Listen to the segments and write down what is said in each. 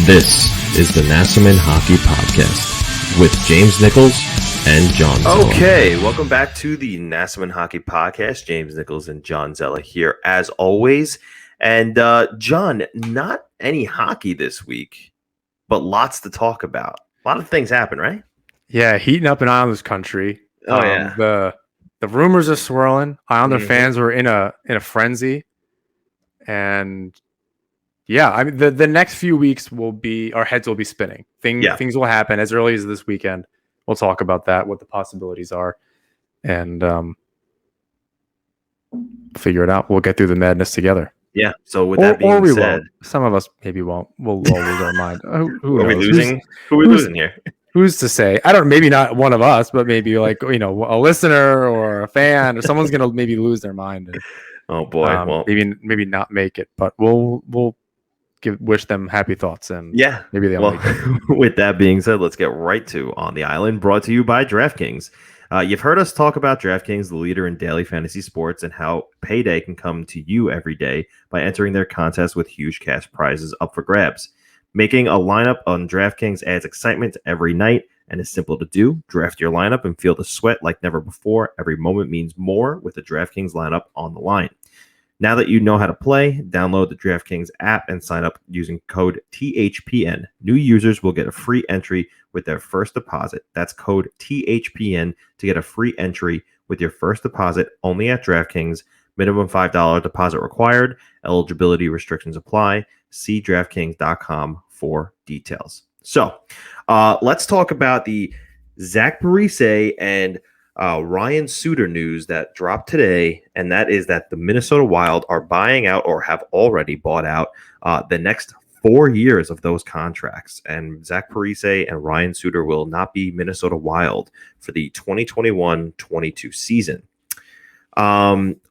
This is the Nasserman Hockey Podcast with James Nichols and John Zella. Okay, welcome back to the Nasserman Hockey Podcast. James Nichols and John Zella here as always. And John, not any hockey this week, but lots to talk about. A lot of things happen, right? Yeah, heating up in Islanders country. Oh, yeah. The rumors are swirling. Islander fans were in a frenzy. And yeah, I mean the next few weeks our heads will be spinning. Things will happen as early as this weekend. We'll talk about that, what the possibilities are, and figure it out. We'll get through the madness together. Yeah. So with that being said, some of us maybe won't. We'll lose our mind. Who are we knows? losing? Who are we losing here? Who's to say? I don't. Maybe not one of us, but maybe a listener or a fan or someone's gonna maybe lose their mind. And, oh boy. Well, maybe not make it, but we'll wish them happy thoughts, and maybe they'll make it. With that being said, let's get right to On the Island, brought to you by DraftKings. You've heard us talk about DraftKings, the leader in daily fantasy sports, and how payday can come to you every day by entering their contest with huge cash prizes up for grabs. Making a lineup on DraftKings adds excitement every night and is simple to do. Draft your lineup and feel the sweat like never before. Every moment means more with the DraftKings lineup on the line. Now that you know how to play, download the DraftKings app and sign up using code THPN. New users will get a free entry with their first deposit. That's code THPN to get a free entry with your first deposit only at DraftKings. Minimum $5 deposit required. Eligibility restrictions apply. See DraftKings.com for details. So let's talk about the Zach Parise and Ryan Suter news that dropped today, and that is that the Minnesota Wild are buying out or have already bought out the next 4 years of those contracts. And Zach Parise and Ryan Suter will not be Minnesota Wild for the 2021-22 season.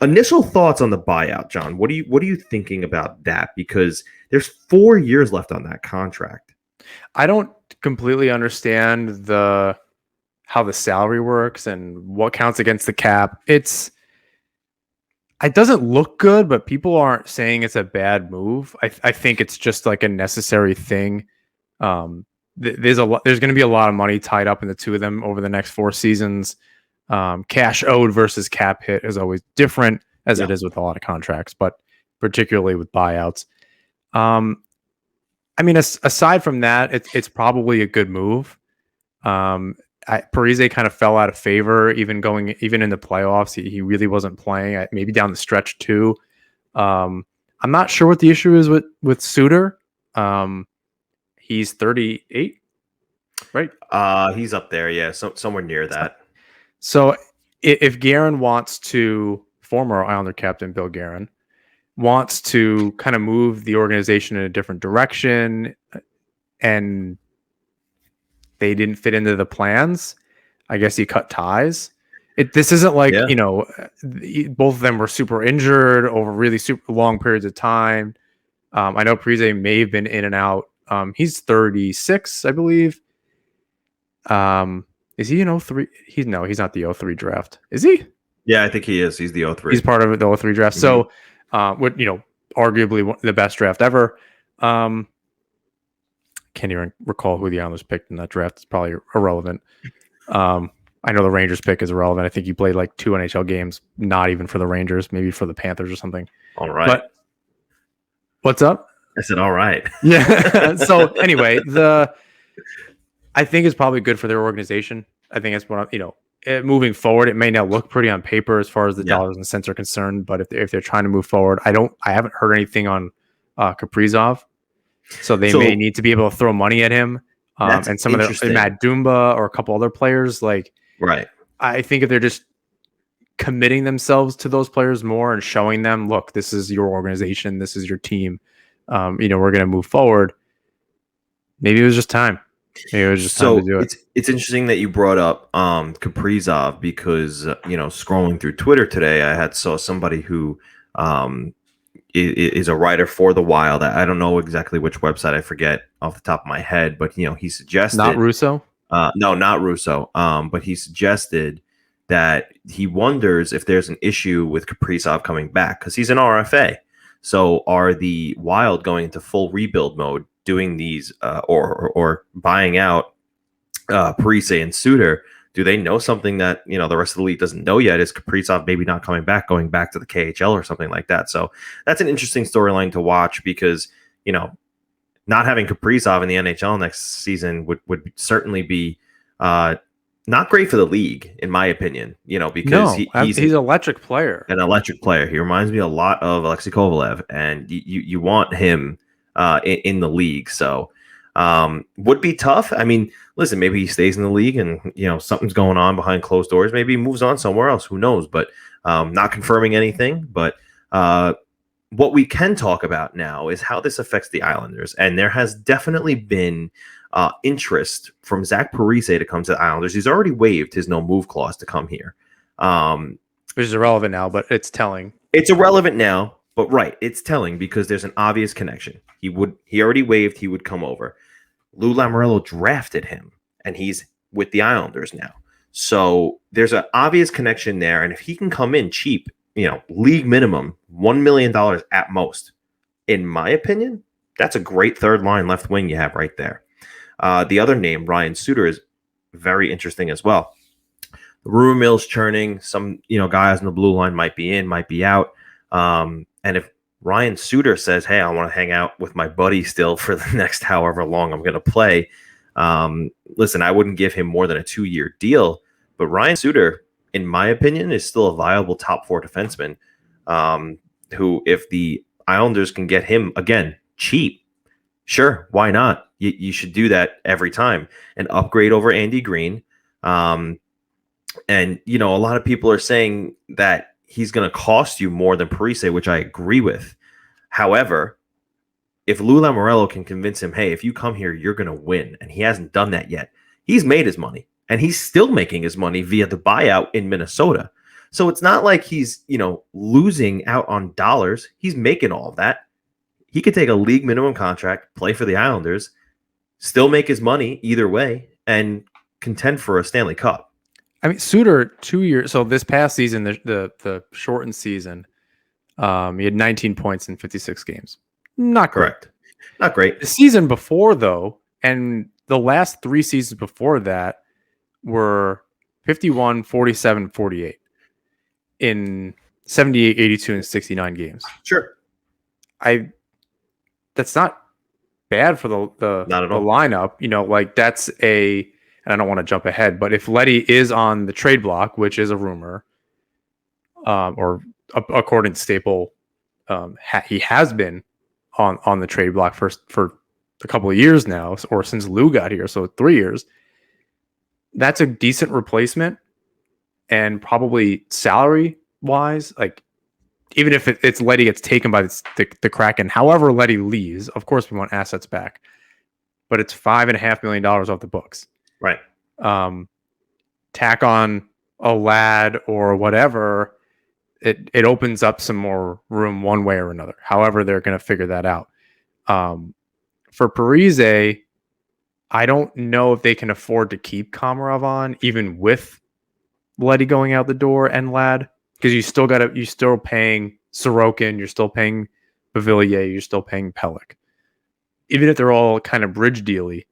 Initial thoughts on the buyout, John. What are you thinking about that? Because there's 4 years left on that contract. I don't completely understand how the salary works and what counts against the cap. It doesn't look good, but people aren't saying it's a bad move. I think it's just like a necessary thing. There's going to be a lot of money tied up in the two of them over the next 4 seasons. Cash owed versus cap hit is always different, as it is with a lot of contracts, but particularly with buyouts. I mean, aside from that, it's probably a good move. Parise kind of fell out of favor, even in the playoffs. He really wasn't playing. Maybe down the stretch too. I'm not sure what the issue is with Suter. He's 38, right? He's up there, yeah, somewhere near that. So if Guerin former Islander captain Bill Guerin wants to kind of move the organization in a different direction, and they didn't fit into the plans, I guess he cut ties. This isn't like, both of them were super injured over really super long periods of time. I know Parise may have been in and out. He's 36, I believe. Is he in 03? He's not the 03 draft. Is he? Yeah, I think he is. He's the 03. He's part of the 03 draft. Mm-hmm. So, arguably the best draft ever. Can't even recall who the Islanders picked in that draft. It's probably irrelevant. I know the Rangers pick is irrelevant. I think he played like 2 NHL games, not even for the Rangers, maybe for the Panthers or something. All right. But what's up? I said, all right. Yeah. So anyway, I think it's probably good for their organization. I think it's what moving forward. It may now look pretty on paper as far as the dollars and cents are concerned, but if they're trying to move forward, I haven't heard anything on Kaprizov. So they may need to be able to throw money at him, and some of their Matt Dumba or a couple other players. Right. I think if they're just committing themselves to those players more and showing them, look, this is your organization, this is your team. We're going to move forward. Maybe it was just time. Maybe it was just time to do it. It's interesting that you brought up Kaprizov because scrolling through Twitter today, I saw somebody who is a writer for the Wild. I don't know exactly which website. I forget off the top of my head, but he suggested not Russo. No, not Russo. But he suggested that he wonders if there's an issue with Kaprizov coming back because he's an RFA. So are the Wild going into full rebuild mode doing these or buying out Parise and Suter, do they know something that the rest of the league doesn't know yet? Is Kaprizov maybe not coming back, going back to the KHL or something like that? So that's an interesting storyline to watch because not having Kaprizov in the NHL next season would certainly be not great for the league, in my opinion. Because he's an electric player. An electric player. He reminds me a lot of Alexei Kovalev, and you want him in the league. So would be tough. I mean, listen, maybe he stays in the league and something's going on behind closed doors. Maybe he moves on somewhere else. Who knows? But not confirming anything. But what we can talk about now is how this affects the Islanders. And there has definitely been interest from Zach Parise to come to the Islanders. He's already waived his no move clause to come here. Which is irrelevant now, but it's telling. It's irrelevant now, but right, it's telling because there's an obvious connection. He already waived, he would come over. Lou Lamoriello drafted him, and he's with the Islanders now. So there's an obvious connection there, and if he can come in cheap, league minimum, $1 million at most, in my opinion, that's a great third line left wing you have right there. The other name, Ryan Suter, is very interesting as well. The rumor mill's churning. Some guys on the blue line might be in, might be out. And if Ryan Suter says, hey, I want to hang out with my buddy still for the next however long I'm going to play. Listen, I wouldn't give him more than a 2-year deal, but Ryan Suter, in my opinion, is still a viable top 4 defenseman who, if the Islanders can get him, again, cheap, sure, why not? You should do that every time. An upgrade over Andy Green. And, a lot of people are saying that he's going to cost you more than Parise, which I agree with. However, if Lou Lamoriello can convince him, hey, if you come here, you're going to win, and he hasn't done that yet, he's made his money, and he's still making his money via the buyout in Minnesota. So it's not like he's, losing out on dollars. He's making all of that. He could take a league minimum contract, play for the Islanders, still make his money either way, and contend for a Stanley Cup. I mean, Suter 2 years. So this past season, the shortened season, he had 19 points in 56 games. Not correct. Not great. The season before, though, and the last 3 seasons before that were 51, 47, 48 in 78, 82, and 69 games. Sure. That's not bad for the not at all. lineup. That's and I don't want to jump ahead, but if Leddy is on the trade block, which is a rumor, or according to Staple, he has been on the trade block for a couple of years now, or since Lou got here, so 3 years. That's a decent replacement, and probably salary wise, even if it's Leddy gets taken by the Kraken, however Leddy leaves, of course we want assets back, but it's $5.5 million off the books. Right. Tack on a lad or whatever, it opens up some more room one way or another. However, they're going to figure that out. For Parise, I don't know if they can afford to keep Komarov on, even with Leddy going out the door and lad, because you're still paying Sorokin, you're still paying Bavillier, you're still paying Pelech. Even if they're all kind of bridge dealy,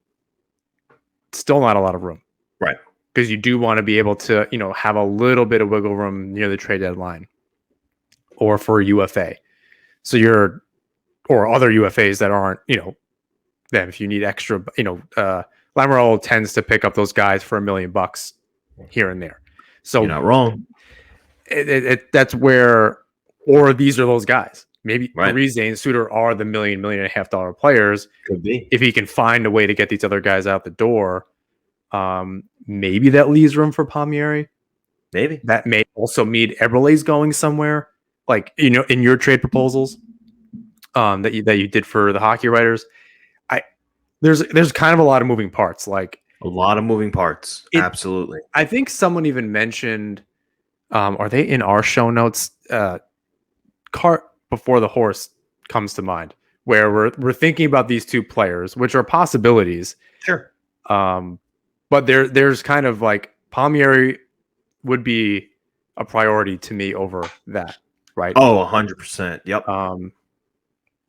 still not a lot of room. Right. Because you do want to be able to, have a little bit of wiggle room near the trade deadline or for UFA. So or other UFAs that aren't, them if you need extra, Lamoriello tends to pick up those guys for $1 million here and there. So you're not wrong. That's where, or these are those guys. Maybe right. Parise and Suter are the $1 million players. Could be. If he can find a way to get these other guys out the door, maybe that leaves room for Palmieri. Maybe. That may also mean Eberle's going somewhere, in your trade proposals that you did for the hockey writers. There's kind of a lot of moving parts. A lot of moving parts. Absolutely. I think someone even mentioned, are they in our show notes? Cart before the horse comes to mind, where we're thinking about these two players, which are possibilities. Sure. But there's kind of Palmieri would be a priority to me over that, right? Oh, 100%. Yep.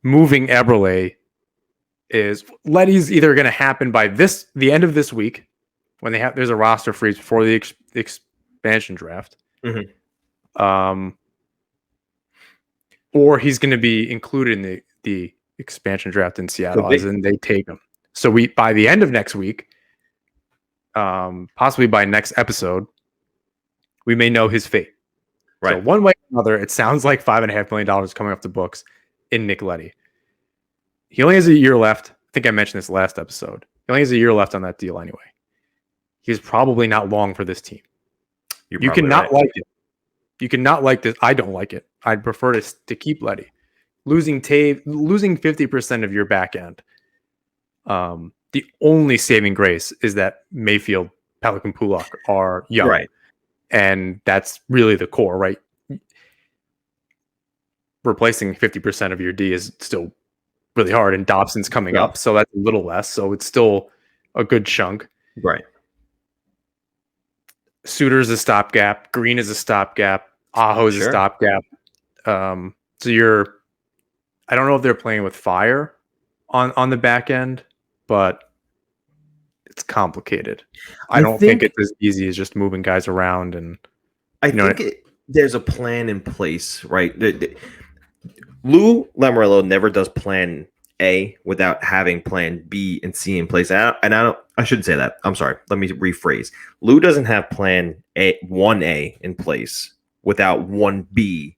Moving Eberle is Leddy's either going to happen by the end of this week when there's a roster freeze before the expansion draft. Mm-hmm. Or he's going to be included in the expansion draft in Seattle, as in they take him. So by the end of next week, possibly by next episode, we may know his fate. Right. So one way or another, it sounds like $5.5 million coming off the books in Nick Leddy. He only has a year left. I think I mentioned this last episode. He only has a year left on that deal anyway. He's probably not long for this team. You cannot like it. You cannot like this. I don't like it. I'd prefer to keep Leddy. Losing 50% of your back end. The only saving grace is that Mayfield, Pelican Pulak are young. Right. And that's really the core, right? Replacing 50% of your D is still really hard, and Dobson's coming up, so that's a little less. So it's still a good chunk. Right. Suter's a stopgap. Green is a stopgap. Aho's a stopgap. So I don't know if they're playing with fire on the back end, but it's complicated. I don't think it's as easy as just moving guys around. And I think there's a plan in place, right? Lou Lamoriello never does plan A without having plan B and C in place. I shouldn't say that. I'm sorry. Let me rephrase. Lou doesn't have plan A, 1A in place without 1B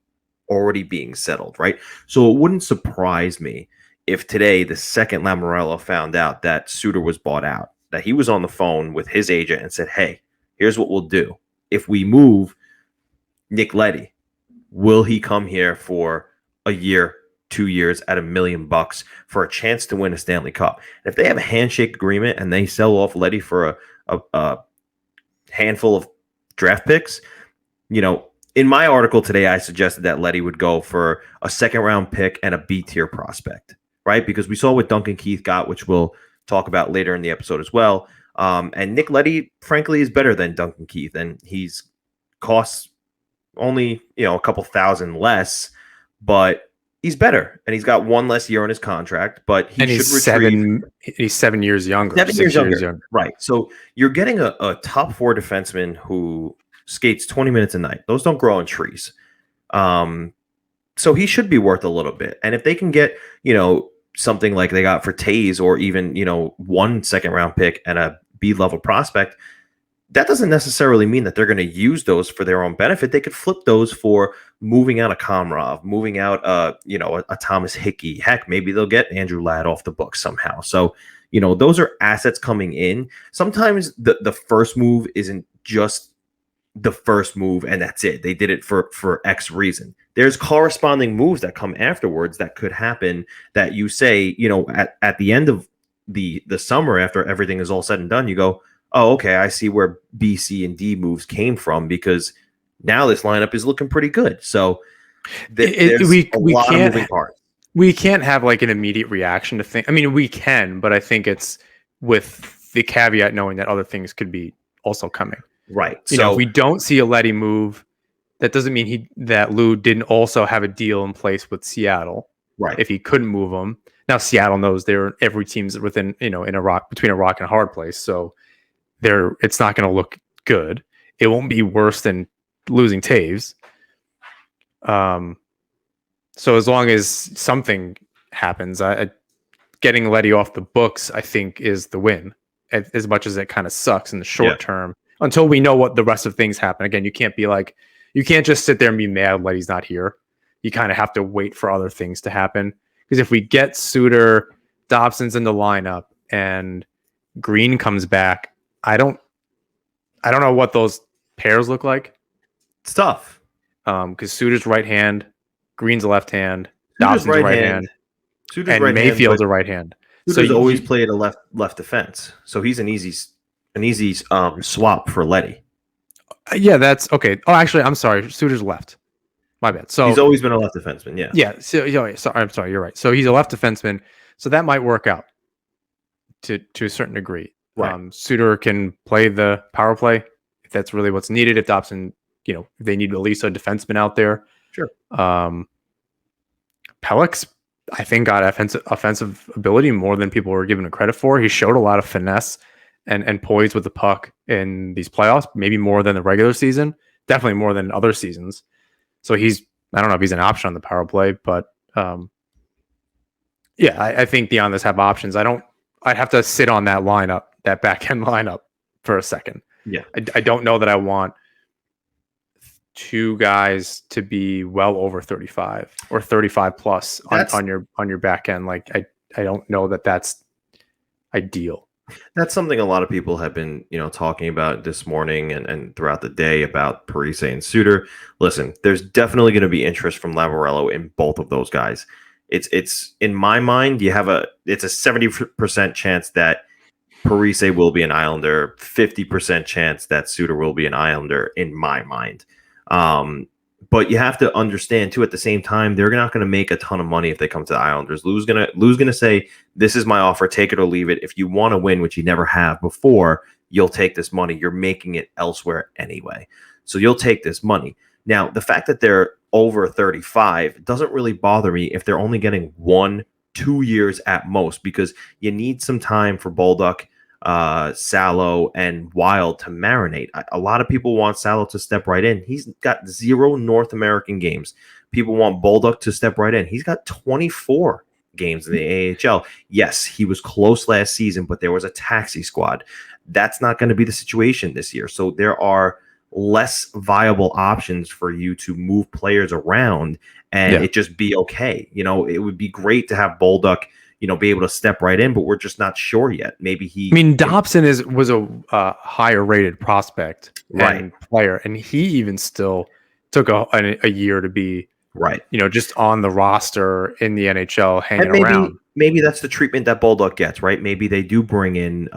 already being settled, right? So it wouldn't surprise me if today the second Lamoriello found out that Suter was bought out, that he was on the phone with his agent and said, hey, here's what we'll do. If we move Nick Leddy, will he come here for a year, 2 years at $1 million for a chance to win a Stanley Cup? And if they have a handshake agreement and they sell off Leddy for a handful of draft picks, in my article today, I suggested that Leddy would go for a second round pick and a B tier prospect, right? Because we saw what Duncan Keith got, which we'll talk about later in the episode as well. And Nick Leddy, frankly, is better than Duncan Keith, and he's costs only a couple thousand less, but he's better, and he's got one less year on his contract. But he's 7 years younger. 7 years younger. Right. So you're getting a top 4 defenseman who skates 20 minutes a night. Those don't grow on trees. So he should be worth a little bit. And if they can get, something like they got for Taze, or even, 1 second round pick and a B level prospect, that doesn't necessarily mean that they're going to use those for their own benefit. They could flip those for moving out a Komarov, moving out a Thomas Hickey. Heck, maybe they'll get Andrew Ladd off the books somehow. So, those are assets coming in. Sometimes the first move isn't just the first move and that's it. They did it for X reason. There's corresponding moves that come afterwards that could happen that you say, at the end of the summer, after everything is all said and done, you go, oh, okay, I see where B, C, and D moves came from, because now this lineup is looking pretty good. So there's a lot of moving parts. We can't have like an immediate reaction to things. I mean, we can, but I think it's with the caveat knowing that other things could be also coming. Right. So if we don't see a Leddy move, that doesn't mean that Lou didn't also have a deal in place with Seattle. Right. If he couldn't move them. Now Seattle knows every team's within, between a rock and a hard place. So it's not going to look good. It won't be worse than losing Taves. So as long as something happens, getting Leddy off the books, I think, is the win. As much as it kind of sucks in the short term, until we know what the rest of things happen. Again, you can't just sit there and be mad Leddy's not here. You kind of have to wait for other things to happen. Because if we get Suter, Dobson's in the lineup, and Green comes back, I don't know what those pairs look like. It's tough. Because Suter's right hand, Green's left hand, Dobson's right hand, Suter's and Mayfield's a right hand. Suter's always played a left defense, so he's an easy swap for Leddy. Yeah, that's okay. Oh, actually, I'm sorry. Suter's left. My bad. So he's always been a left defenseman. Yeah. Yeah. So, I'm sorry. You're right. So he's a left defenseman. So that might work out to a certain degree. Right. Suter can play the power play if that's really what's needed. If Dobson, if they need at least a defenseman out there. Sure. Pellick's I think, got offensive ability more than people were giving him credit for. He showed a lot of finesse and poise with the puck in these playoffs, maybe more than the regular season, definitely more than other seasons. So I don't know if he's an option on the power play, but I think the Islanders have options. I'd have to sit on that lineup, that back end lineup for a second. Yeah. I don't know that I want two guys to be well over 35 or 35 plus on your back end. Like I don't know that that's ideal. That's something a lot of people have been, talking about this morning and throughout the day about Parise and Suter. Listen, there's definitely going to be interest from Lamoriello in both of those guys. It's in my mind, it's a 70% chance that Parise will be an Islander, 50% chance that Suter will be an Islander in my mind. But you have to understand too, at the same time, they're not going to make a ton of money if they come to the Islanders. Lou's gonna say, "This is my offer, take it or leave it. If you want to win, which you never have before, you'll take this money. You're making it elsewhere anyway, so you'll take this money." Now, the fact that they're over 35 doesn't really bother me if they're only getting 1-2 years at most, because you need some time for Bolduc, Salo, and Wild to marinate. A lot of people want Salo to step right in. He's got 0 North American games. People want Bolduc to step right in. He's got 24 games in the AHL. Yes, he was close last season, but there was a taxi squad. That's not going to be the situation this year. So there are less viable options for you to move players around and it just be okay. It would be great to have Bolduc, be able to step right in, but we're just not sure yet. Maybe Dobson was a higher rated prospect and player, and he even still took a year to be right. Just on the roster in the NHL, hanging around. Maybe that's the treatment that Bolduc gets, right? Maybe they do bring in,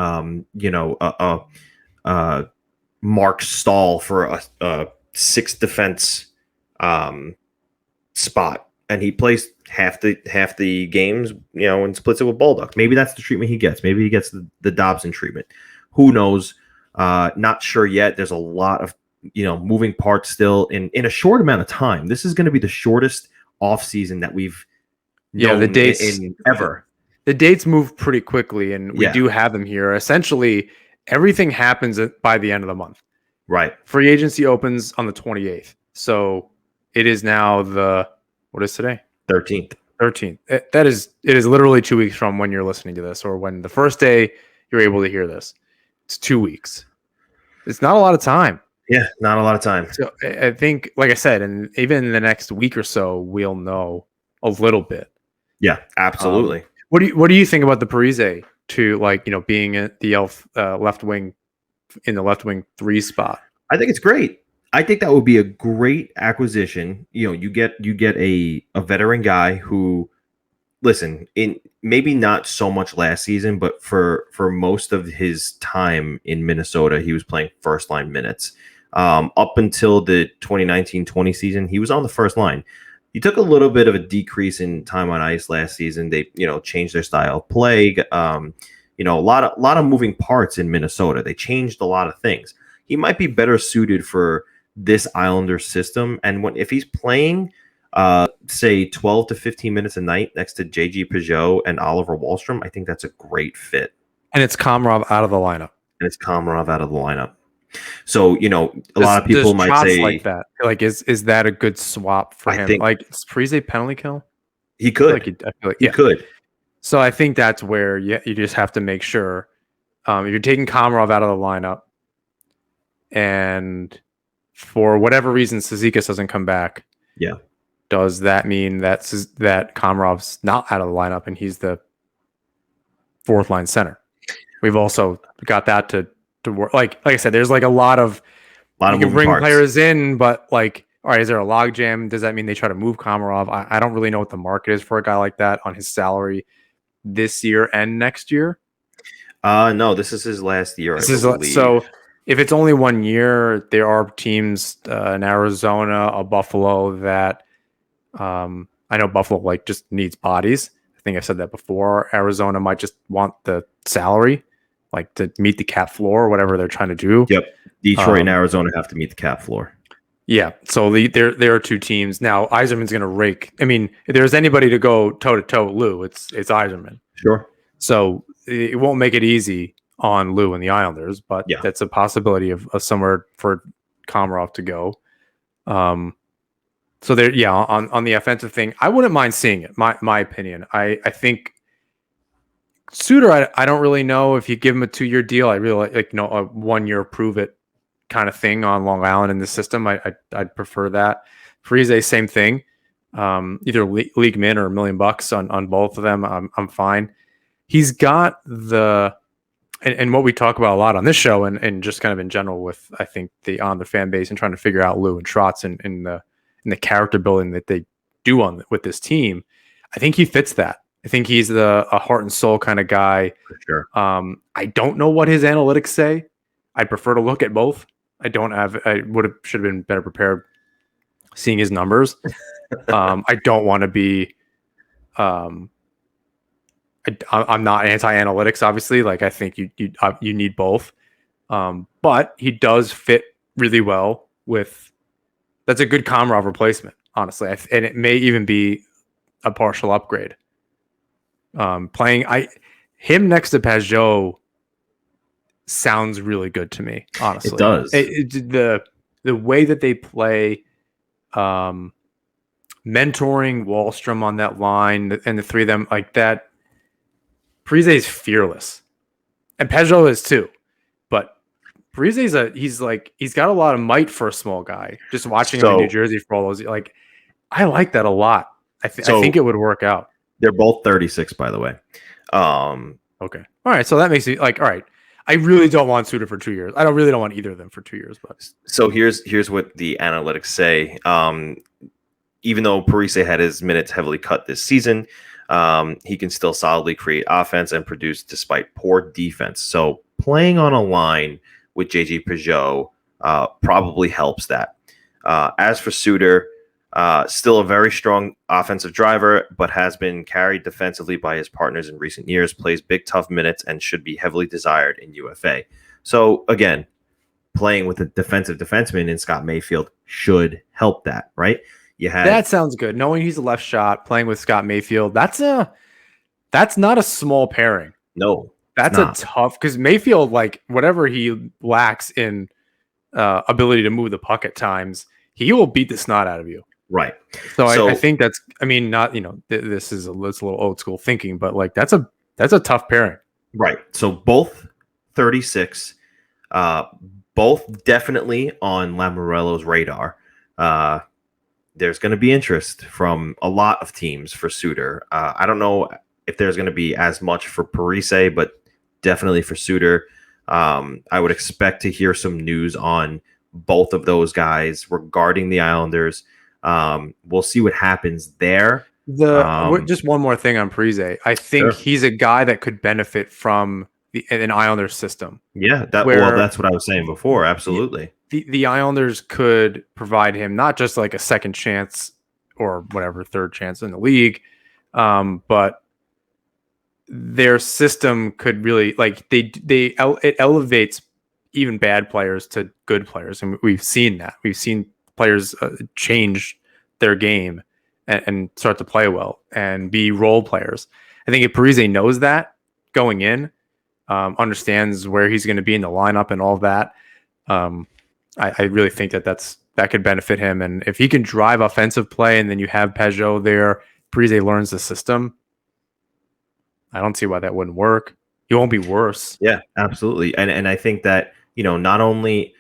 Mark Stahl for a 6th defense spot, and he plays half the games, and splits it with Bolduc. Maybe that's the treatment he gets. Maybe he gets the Dobson treatment. Who knows? Not sure yet. There's a lot of moving parts still in a short amount of time. This is going to be the shortest offseason that we've known the dates in ever. The dates move pretty quickly, and we do have them here. Essentially, everything happens by the end of the month. Right. Free agency opens on the 28th. So it is now what is today? 13th. It is literally 2 weeks from when you're listening to this, or when the first day you're able to hear this. It's 2 weeks. It's not a lot of time. Yeah, not a lot of time. So I think, like I said, and even in the next week or so, we'll know a little bit. Yeah, absolutely. What do you think about the Parise to being at the left wing, in the left wing 3 spot? I think it's great. I think that would be a great acquisition. You get a veteran guy who, listen, in maybe not so much last season, but for most of his time in Minnesota, he was playing first line minutes. Up until the 2019-20 season, he was on the first line. He took a little bit of a decrease in time on ice last season. They, changed their style of play. A lot of moving parts in Minnesota. They changed a lot of things. He might be better suited for this Islander system. And if he's playing, say 12 to 15 minutes a night next to JG Peugeot and Oliver Wahlstrom, I think that's a great fit. And it's Komarov out of the lineup. So, a lot of people might say like that. Like, is that a good swap for him? Like, is Parise penalty kill? He could. I feel like he could. So I think that's where you just have to make sure if you're taking Komarov out of the lineup, and for whatever reason Cizikas doesn't come back. Yeah. Does that mean that Komarov's not out of the lineup and he's the 4th line center? We've also got that to work. Like I said, there's like a lot of you can bring players in, but like, all right, is there a log jam? Does that mean they try to move Komarov? I don't really know what the market is for a guy like that on his salary this year and next year. No, this is his last year. So if it's only 1 year, there are teams in Arizona, a Buffalo that I know Buffalo just needs bodies. I think I said that before. Arizona might just want the salary, to meet the cap floor or whatever they're trying to do. Yep. Detroit and Arizona have to meet the cap floor. Yeah. So there are two teams now. Yzerman's going to rake. I mean, if there's anybody to go toe to toe with Lou, it's Yzerman. Sure. So it won't make it easy on Lou and the Islanders, but Yeah. that's a possibility of somewhere for Komarov to go. So there, yeah, on the offensive thing, I wouldn't mind seeing it. My opinion. I think Suter, I don't really know if you give him a 2-year deal. I really like a 1-year prove it kind of thing on Long Island in the system. I'd prefer that. Parise, same thing. Either league min or $1 million on both of them. I'm fine. He's got and what we talk about a lot on this show and just kind of in general with, I think, the fan base and trying to figure out Lou and Trotz in the character building that they do with this team. I think he fits that. I think he's a heart and soul kind of guy. For sure. I don't know what his analytics say. I'd prefer to look at both. I should have been better prepared seeing his numbers. I don't want to be, I'm not anti-analytics, obviously. Like, I think you need both. But he does fit really well that's a good Komarov replacement, honestly. And it may even be a partial upgrade. Playing him next to Pajot sounds really good to me, honestly. It does. The way that they play, mentoring Wahlstrom on that line and the three of them like that. Parise is fearless, and Pajot is too. But Parise he's got a lot of might for a small guy. Just watching him in New Jersey for all those, I like that a lot. I think it would work out. They're both 36, by the way. Okay. All right. So that makes me all right. I really don't want Suter for 2 years. I really don't want either of them for 2 years. But so here's what the analytics say. Even though Parise had his minutes heavily cut this season, he can still solidly create offense and produce despite poor defense. So playing on a line with JJ Pajot probably helps that. As for Suter, still a very strong offensive driver, but has been carried defensively by his partners in recent years, plays big, tough minutes, and should be heavily desired in UFA. So, again, playing with a defensive defenseman in Scott Mayfield should help that, right? That sounds good. Knowing he's a left shot, playing with Scott Mayfield, that's not a small pairing. No. That's a tough, because Mayfield, whatever he lacks in ability to move the puck at times, he will beat the snot out of you. Right. So I think that's, not, this is a little old school thinking, but that's a tough pairing. Right. So both 36, both definitely on Lamoriello's radar. There's going to be interest from a lot of teams for Suter. I don't know if there's going to be as much for Parise, but definitely for Suter. I would expect to hear some news on both of those guys regarding the Islanders. We'll see what happens there. Just one more thing on Parise. I think he's a guy that could benefit from an Islanders system. Yeah, that's what I was saying before. Absolutely. The Islanders could provide him not just like a second chance or whatever, third chance in the league, but their system could really it elevates even bad players to good players, and we've seen that. We've seen players change their game and start to play well and be role players. I think if Parise knows that going in, understands where he's going to be in the lineup and all that, I really think that could benefit him. And if he can drive offensive play and then you have Pajot there, Parise learns the system, I don't see why that wouldn't work. He won't be worse. Yeah, absolutely. And I think that, not only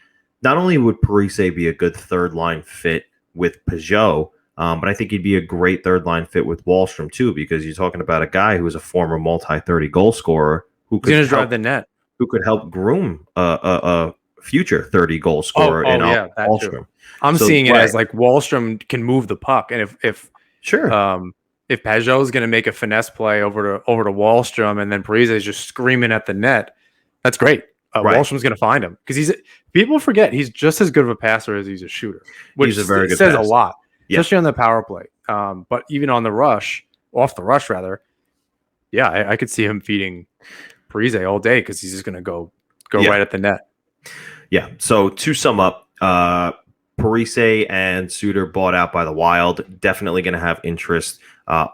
would Parise be a good third line fit with Pajot, but I think he'd be a great third line fit with Wahlstrom too, because you're talking about a guy who is a former multi-30 goal scorer who could drive the net, who could help groom a future 30 goal scorer in Wahlstrom. I'm seeing it as Wahlstrom can move the puck, and if Pajot is going to make a finesse play over to Wahlstrom, and then Parise is just screaming at the net, that's great. Wahlstrom's going to find him, because people forget he's just as good of a passer as he's a shooter, which he's a very good says passer. A lot, especially on the power play. But even on off the rush rather, I could see him feeding Parise all day, because he's just going to go right at the net. Yeah. So to sum up, Parise Parise and Suter bought out by the Wild. Definitely going to have interest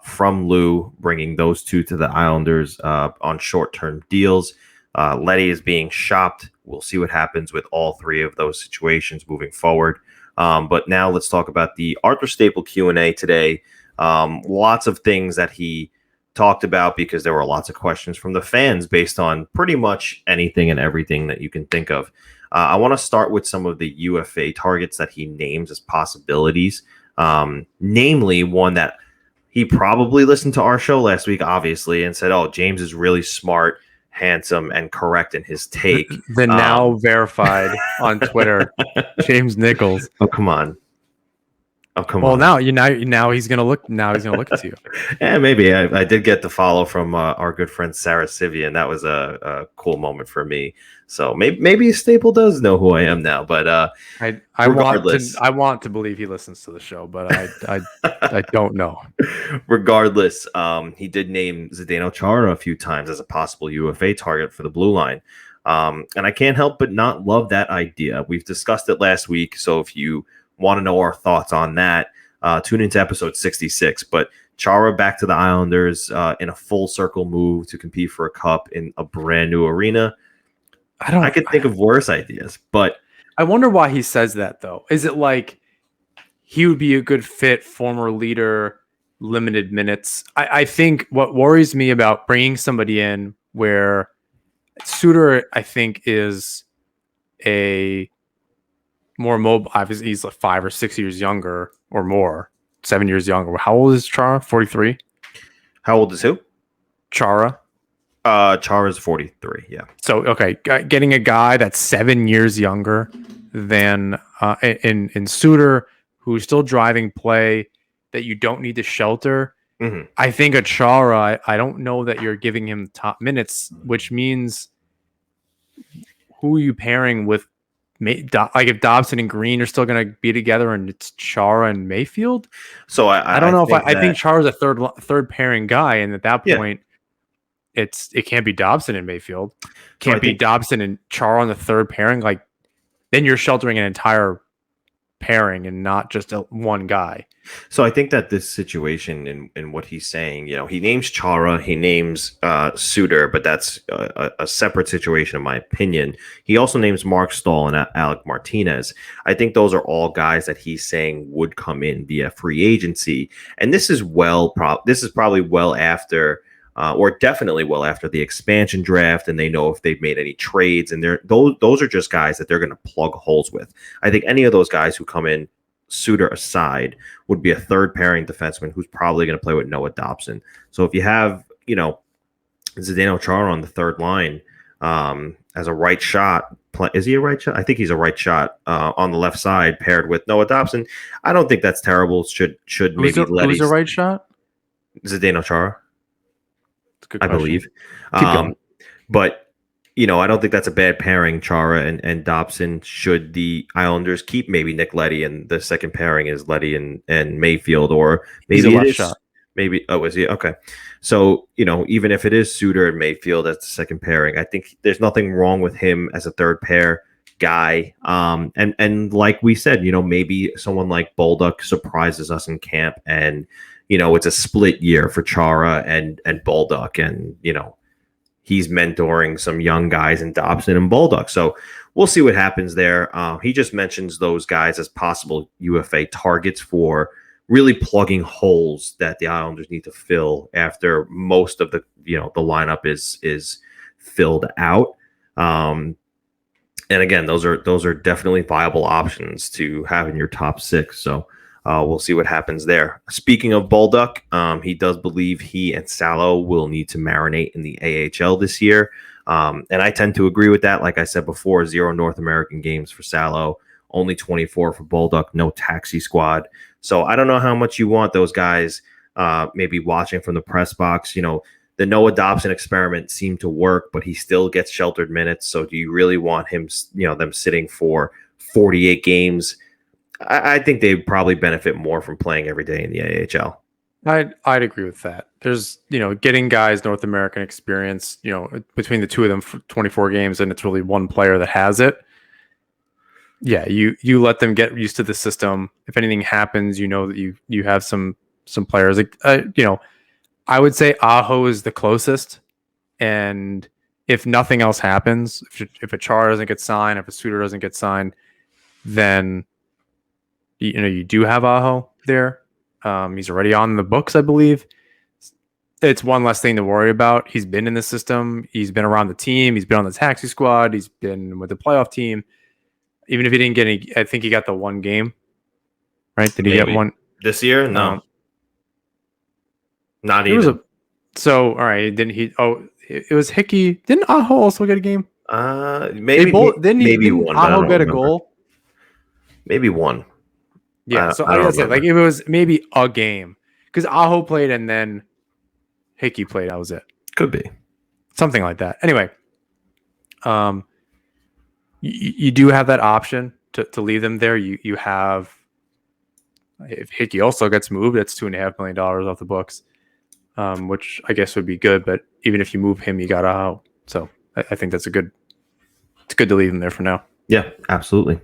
from Lou bringing those two to the Islanders on short-term deals. Leddy is being shopped. We'll see what happens with all three of those situations moving forward. But now let's talk about the Arthur Staple Q&A today. Lots of things that he talked about because there were lots of questions from the fans based on pretty much anything and everything that you can think of. I want to start with some of the UFA targets that he names as possibilities, namely one that he probably listened to our show last week, obviously, and said, oh, James is really smart, handsome, and correct in his take. The now verified on Twitter, James Nichols. Oh, come on. Oh, come well, on. Now he's gonna look. Now he's gonna look at you. Yeah, maybe. I did get the follow from our good friend Sarah Sivian. That was a cool moment for me. So maybe Staple does know who I am now. But I want to believe he listens to the show, but I don't know. Regardless, he did name Zdeno Chara a few times as a possible UFA target for the blue line. And I can't help but not love that idea. We've discussed it last week. So if you want to know our thoughts on that, tune into episode 66. But Chara back to the Islanders in a full circle move to compete for a cup in a brand new arena. I could think of worse ideas, but I wonder why he says that, though. Is it like he would be a good fit, former leader, limited minutes? I think what worries me about bringing somebody in where Suter, I think, is a more mobile. Obviously, he's like 5 or 6 years younger or more, 7 years younger. How old is Chara? 43? How old is who? Chara. Chara's 43. Yeah. So, okay. Getting a guy that's 7 years younger than in Suter, who's still driving play that you don't need to shelter. Mm-hmm. I think a Chara, I don't know that you're giving him top minutes, which means who are you pairing with? Like if Dobson and Green are still going to be together and it's Chara and Mayfield. So I don't know I think Chara's a third pairing guy. And at that point, it can't be Dobson and Mayfield. Can't be Dobson and Chara on the third pairing. Like then you're sheltering an entire pairing and not just one guy. So I think that this situation in what he's saying, he names Chara, he names Suter, but that's a separate situation in my opinion. He also names Mark Stahl and Alec Martinez. I think those are all guys that he's saying would come in via free agency. And this is probably well after or definitely well after the expansion draft, and they know if they've made any trades, and those are just guys that they're going to plug holes with. I think any of those guys who come in, Suter aside, would be a third pairing defenseman who's probably going to play with Noah Dobson. So if you have, Zdeno Chara on the third line as a right shot, is he a right shot? I think he's a right shot on the left side paired with Noah Dobson. I don't think that's terrible. Should maybe let who's a right shot? Zdeno Chara. Good I question. believe. But, I don't think that's a bad pairing, Chara and Dobson, should the Islanders keep maybe Nick Leddy, and the second pairing is Leddy and Mayfield, or maybe he's a left shot. Maybe, is he? Okay. So, even if it is Suter and Mayfield, that's the second pairing. I think there's nothing wrong with him as a third pair guy. And like we said, maybe someone like Bolduc surprises us in camp, and it's a split year for Chara and Bolduc, and he's mentoring some young guys in Dobson and Bolduc. So we'll see what happens there. He just mentions those guys as possible UFA targets for really plugging holes that the Islanders need to fill after most of the the lineup is filled out. And again, those are definitely viable options to have in your top six. So we'll see what happens there. Speaking of Bolduc, he does believe he and Salo will need to marinate in the AHL this year. And I tend to agree with that. Like I said before, 0 North American games for Salo, only 24 for Bolduc, no taxi squad. So I don't know how much you want those guys maybe watching from the press box. The Noah Dobson experiment seemed to work, but he still gets sheltered minutes. So do you really want him, them sitting for 48 games? I think they probably benefit more from playing every day in the AHL. I'd agree with that. There's, getting guys North American experience, between the two of them for 24 games, and it's really one player that has it. Yeah, you let them get used to the system. If anything happens, you know that you have some players like I would say Aho is the closest, and if nothing else happens, if a Char doesn't get signed, if a Suter doesn't get signed, then you do have Aho there. He's already on the books, I believe. It's one less thing to worry about. He's been in the system. He's been around the team. He's been on the taxi squad. He's been with the playoff team. Even if he didn't get any, I think he got the one game, right? Did he get one this year? No, not even. All right, didn't he? Oh, it was Hickey. Didn't Aho also get a game? Maybe didn't one. Aho get a goal? Maybe one. Yeah. So I don't say like if it was maybe a game because Aho played and then Hickey played. That was it. Could be something like that. Anyway, you do have that option to leave them there. You have if Hickey also gets moved, that's $2.5 million off the books, which I guess would be good. But even if you move him, you got out. So I think that's it's good to leave him there for now. Yeah, absolutely.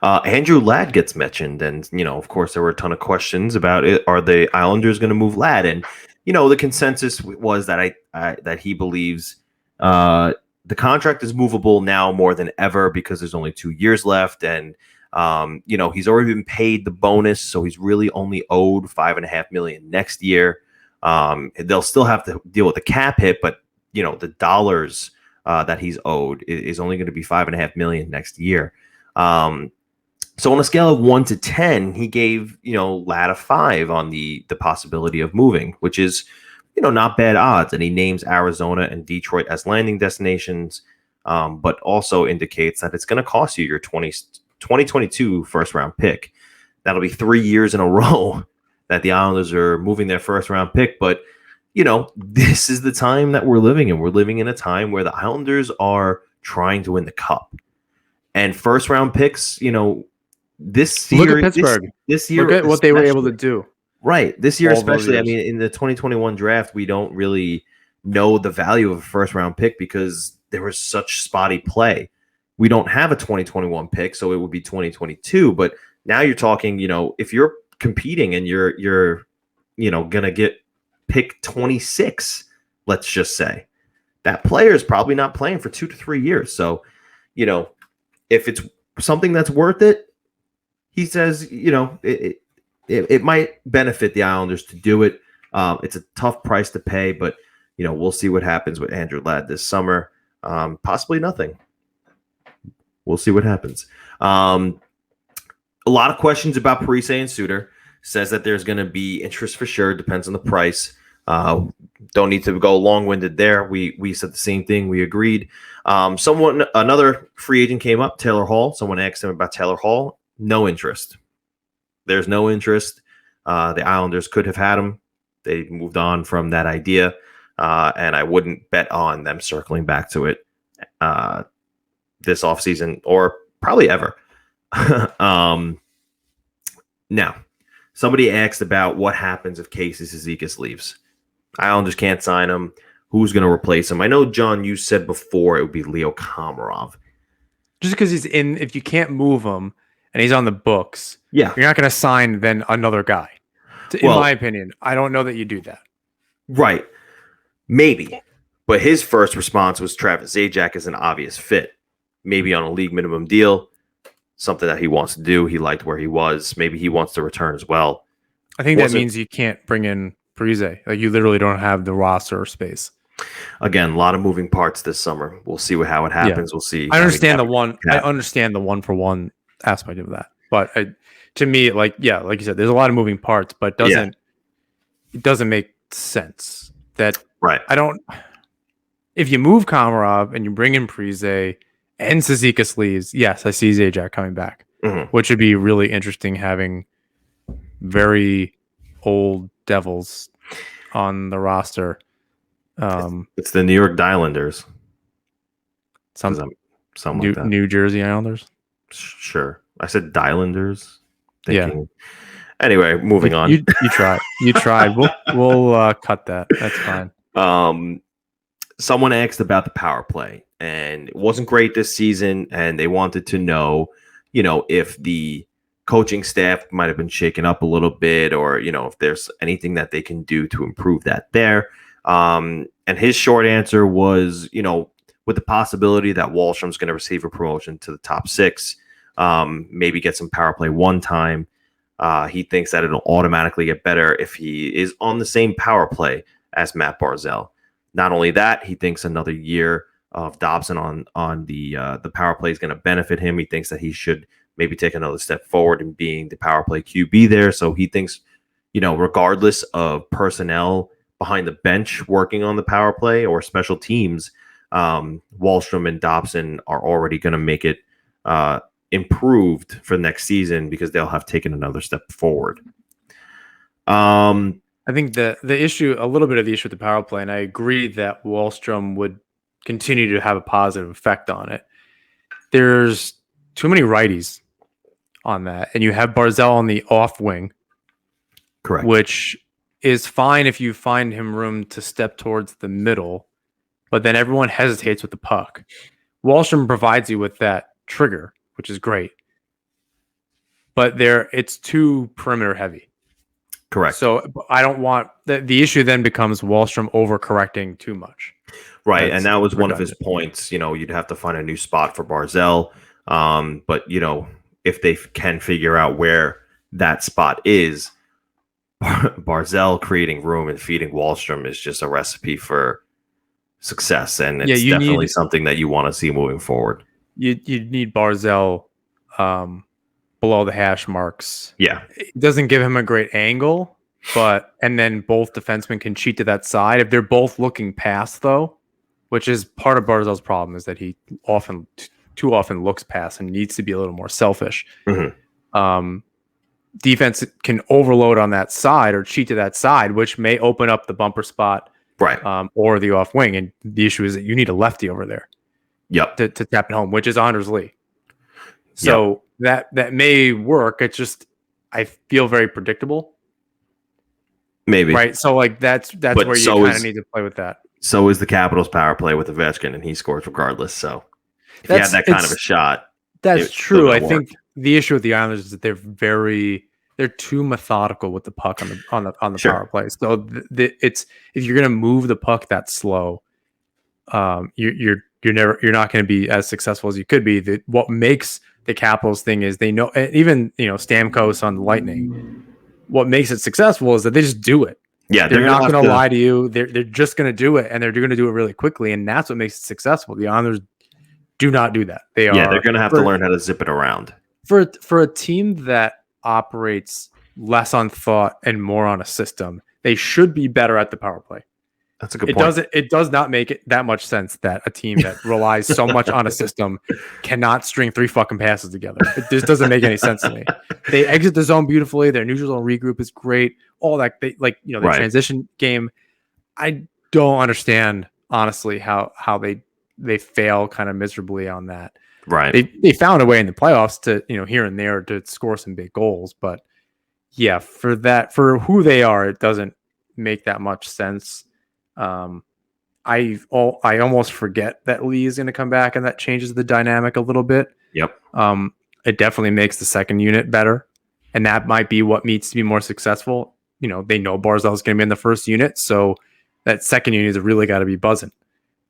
Andrew Ladd gets mentioned, and of course, there were a ton of questions about it. Are the Islanders going to move Ladd? And the consensus was that that he believes the contract is movable now more than ever because there's only 2 years left, and he's already been paid the bonus, so he's really only owed $5.5 million next year. They'll still have to deal with the cap hit, but the dollars that he's owed is only going to be $5.5 million next year. So on a scale of 1 to 10, he gave Ladd a 5 on the possibility of moving, which is not bad odds. And he names Arizona and Detroit as landing destinations, but also indicates that it's going to cost you your 2022 first round pick. That'll be 3 years in a row that the Islanders are moving their first round pick. But this is the time that we're living in. We're living in a time where the Islanders are trying to win the cup. And first round picks, this year, look at Pittsburgh. This year, look at what they were able to do. Right. This year, especially, I mean, in the 2021 draft, we don't really know the value of a first round pick because there was such spotty play. We don't have a 2021 pick, so it would be 2022. But now you're talking, if you're competing and you're gonna get pick 26, let's just say, that player is probably not playing for 2 to 3 years. So, if it's something that's worth it, he says, it might benefit the Islanders to do it. It's a tough price to pay, but we'll see what happens with Andrew Ladd this summer. Possibly nothing. We'll see what happens. A lot of questions about Parise and Suter. Says that there's going to be interest for sure. Depends on the price. Don't need to go long-winded there. We said the same thing. We agreed. Another free agent came up, Taylor Hall. Someone asked him about Taylor Hall. No interest. There's no interest. The Islanders could have had him. They moved on from that idea, and I wouldn't bet on them circling back to it this offseason or probably ever. Now, somebody asked about what happens if Casey Cizikas leaves. Islanders can't sign him. Who's going to replace him? I know, John, you said before it would be Leo Komarov. Just because he's in, if you can't move him and he's on the books, yeah, you're not going to sign then another guy. In my opinion, I don't know that you do that. Right. Maybe. But his first response was Travis Zajac is an obvious fit. Maybe on a league minimum deal. Something that he wants to do. He liked where he was. Maybe he wants to return as well. I think that means you can't bring in Parise. Like you literally don't have the roster space. Again, a lot of moving parts this summer. We'll see how it happens. Yeah. We'll see. I understand the one for one aspect of that, but to me, like you said, there's a lot of moving parts, but it doesn't make sense that right. If you move Komarov and you bring in Parise and Cizikas leaves, yes, I see Zajac coming back, which would be really interesting having very old Devils on the roster. It's the New York Islanders. Something like that. New Jersey Islanders. Sure, I said Islanders. Yeah. Anyway, moving on. You tried. You tried. We'll cut that. That's fine. Someone asked about the power play, and it wasn't great this season, and they wanted to know, if the coaching staff might have been shaken up a little bit, or, if there's anything that they can do to improve that there. And his short answer was, with the possibility that Wahlstrom's going to receive a promotion to the top 6, maybe get some power play one time. He thinks that it'll automatically get better if he is on the same power play as Matt Barzal. Not only that, he thinks another year of Dobson on the power play is going to benefit him. He thinks that he should maybe take another step forward in being the power play QB there. So he thinks, regardless of personnel behind the bench working on the power play or special teams, Wahlstrom and Dobson are already going to make it improved for next season because they'll have taken another step forward. I think the issue, a little bit of the issue with the power play, and I agree that Wahlstrom would continue to have a positive effect on it. There's too many righties on that, and you have Barzal on the off wing, correct, which is fine if you find him room to step towards the middle, but then everyone hesitates with the puck. Wahlstrom provides you with that trigger, which is great, but it's too perimeter heavy. Correct. So I don't want the issue then becomes Wahlstrom overcorrecting too much. Right. And that was one of his points. You'd have to find a new spot for Barzal. But, if they can figure out where that spot is, Barzal creating room and feeding Wahlstrom is just a recipe for success. And it's definitely something that you want to see moving forward. You need Barzal below the hash marks. Yeah. It doesn't give him a great angle, and then both defensemen can cheat to that side. If they're both looking past, though, which is part of Barzal's problem, is that he too often looks past and needs to be a little more selfish. Mm-hmm. Defense can overload on that side or cheat to that side, which may open up the bumper spot, right, or the off wing. And the issue is that you need a lefty over there, to tap it home, which is Anders Lee. So that may work. It's just I feel very predictable. Maybe, right. So that's where you kind of need to play with that. So is the Capitals power play with Ovechkin, and he scores regardless. So if you had that kind of a shot, that's true. I think the issue with the Islanders is that they're too methodical with the puck on the sure. power play. So it's if you're going to move the puck that slow, you're not going to be as successful as you could be. What makes the Capitals thing is they know, even Stamkos on the Lightning. What makes it successful is that they just do it. Yeah, they're not going to lie to you. They're just going to do it, and they're going to do it really quickly, and that's what makes it successful. The Islanders do not do that. They're going to have to learn how to zip it around. For a team that operates less on thought and more on a system, they should be better at the power play. That's a good point. It does not make it that much sense that a team that relies so much on a system cannot string 3 fucking passes together. It just doesn't make any sense to me. They exit the zone beautifully. Their neutral zone regroup is great. All that the transition game. I don't understand honestly how they fail kind of miserably on that. Right. They found a way in the playoffs to here and there to score some big goals, but yeah, for who they are, it doesn't make that much sense. I almost forget that Lee is going to come back, and that changes the dynamic a little bit. Yep. It definitely makes the second unit better, and that might be what needs to be more successful. They know Barzal is going to be in the first unit, so that second unit has really got to be buzzing,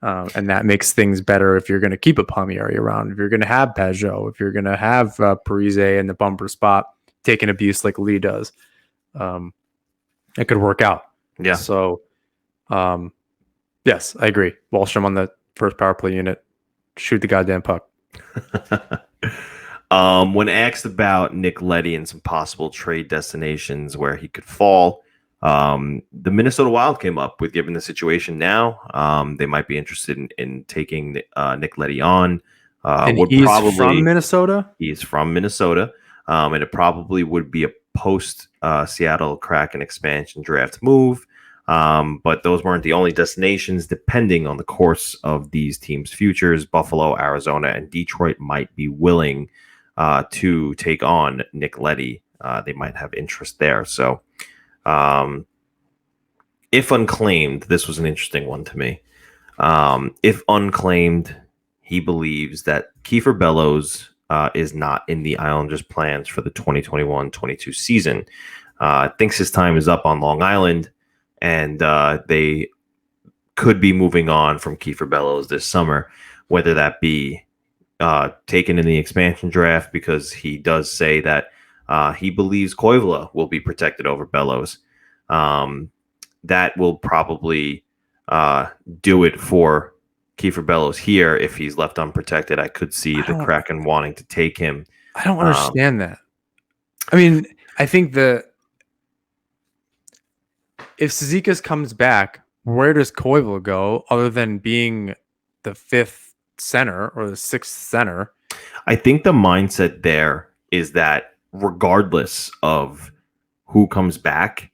and that makes things better if you're going to keep a Palmieri around, if you're going to have Pajot, if you're going to have Parise in the bumper spot taking abuse like Lee does. It could work out. Yeah. So. Yes, I agree. Wahlstrom on the first power play unit, shoot the goddamn puck. When asked about Nick Leddy and some possible trade destinations where he could fall, the Minnesota Wild came up with, given the situation now, they might be interested in taking Nick Leddy on. And he's from Minnesota? He's from Minnesota, and it probably would be a post Seattle Kraken expansion draft move. But those weren't the only destinations. Depending on the course of these teams' futures, Buffalo, Arizona, and Detroit might be willing to take on Nick Leddy. They might have interest there. So if unclaimed, this was an interesting one to me. If unclaimed, he believes that Kiefer Bellows is not in the Islanders' plans for the 2021-22 season. Thinks his time is up on Long Island, and they could be moving on from Kiefer Bellows this summer, whether that be taken in the expansion draft, because he does say that he believes Koivula will be protected over Bellows. That will probably do it for Kiefer Bellows here. If he's left unprotected, I could see the Kraken wanting to take him. I don't understand that. I mean, I think if Cizikas comes back, where does Koivula go other than being the fifth center or the sixth center? I think the mindset there is that regardless of who comes back,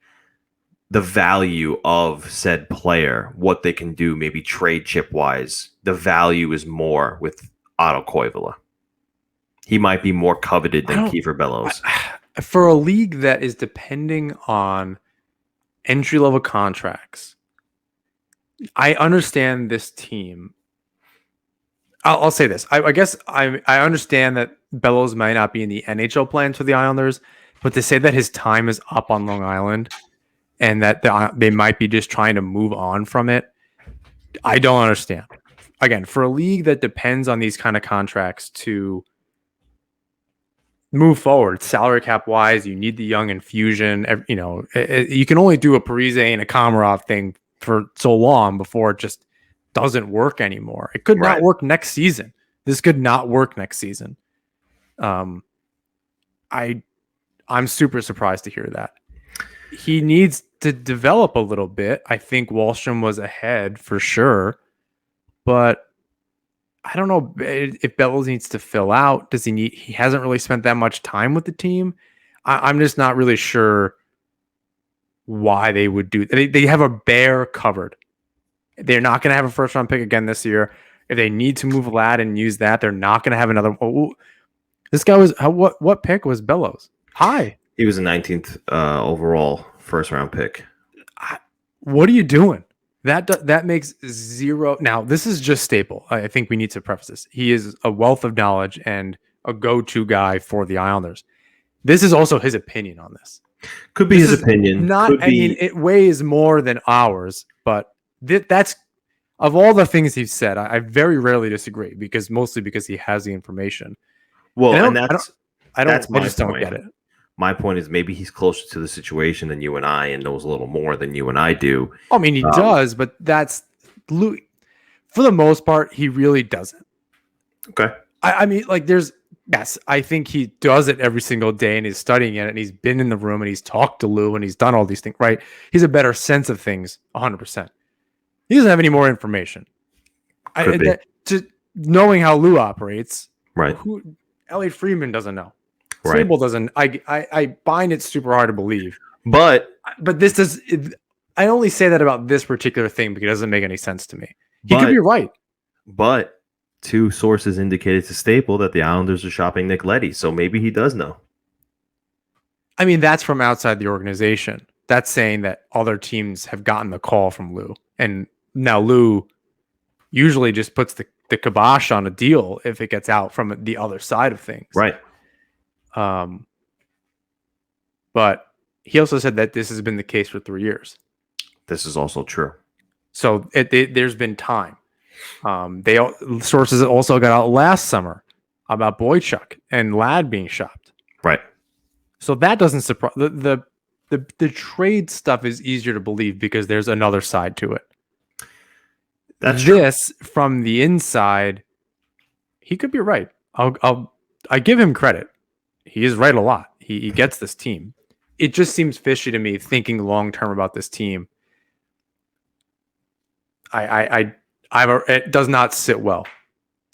the value of said player, what they can do, maybe trade chip wise, the value is more with Otto Koivula. He might be more coveted than Kiefer Bellows. For a league that is depending on entry level contracts, I understand this team. I'll say this. I guess I understand that Bellows might not be in the NHL plans for the Islanders, but to say that his time is up on Long Island and that they might be just trying to move on from it, I don't understand. Again, for a league that depends on these kind of contracts to move forward, salary cap wise, you need the young infusion. You know, you can only do a Parise and a Komarov thing for so long before it just doesn't work anymore. It could not work next season. This could not work next season. I'm super surprised to hear that. He needs to develop a little bit. I think Wahlstrom was ahead for sure, but I don't know if Bellows needs to fill out. Does he need? He hasn't really spent that much time with the team. I'm just not really sure why they would do. They have a bare covered. They're not going to have a first round pick again this year. If they need to move Vlad and use that, they're not going to have another. Oh, this guy was what pick was Bellows? High. He was a 19th overall first round pick. What are you doing? That makes zero. Now, this is just Staple. I think we need to preface this. He is a wealth of knowledge and a go-to guy for the Islanders. This is also his opinion on this. Could be his opinion. I mean, it weighs more than ours, but that's of all the things he's said, I very rarely disagree mostly because he has the information. Well, I just don't get it. My point is maybe he's closer to the situation than you and I and knows a little more than you and I do. I mean, he does, but that's for the most part, he really doesn't. Okay. I mean, like yes, I think he does it every single day and he's studying it and he's been in the room and he's talked to Lou and he's done all these things, right? He's a better sense of things, 100%. He doesn't have any more information. Knowing how Lou operates, right? Elliot Friedman doesn't know. Right. Sable doesn't. I find it super hard to believe. But this does. I only say that about this particular thing because it doesn't make any sense to me. He could be right. But two sources indicated to Staple that the Islanders are shopping Nick Leddy, so maybe he does know. I mean, that's from outside the organization. That's saying that other teams have gotten the call from Lou, and now Lou usually just puts the kibosh on a deal if it gets out from the other side of things. Right. But he also said that this has been the case for 3 years. This is also true. So there's been time. Sources also got out last summer about Boychuk and Ladd being shopped. Right. So that doesn't surprise. The trade stuff is easier to believe because there's another side to it. That's true. This from the inside, he could be right. I give him credit. He is right a lot. He gets this team. It just seems fishy to me thinking long term about this team. It does not sit well.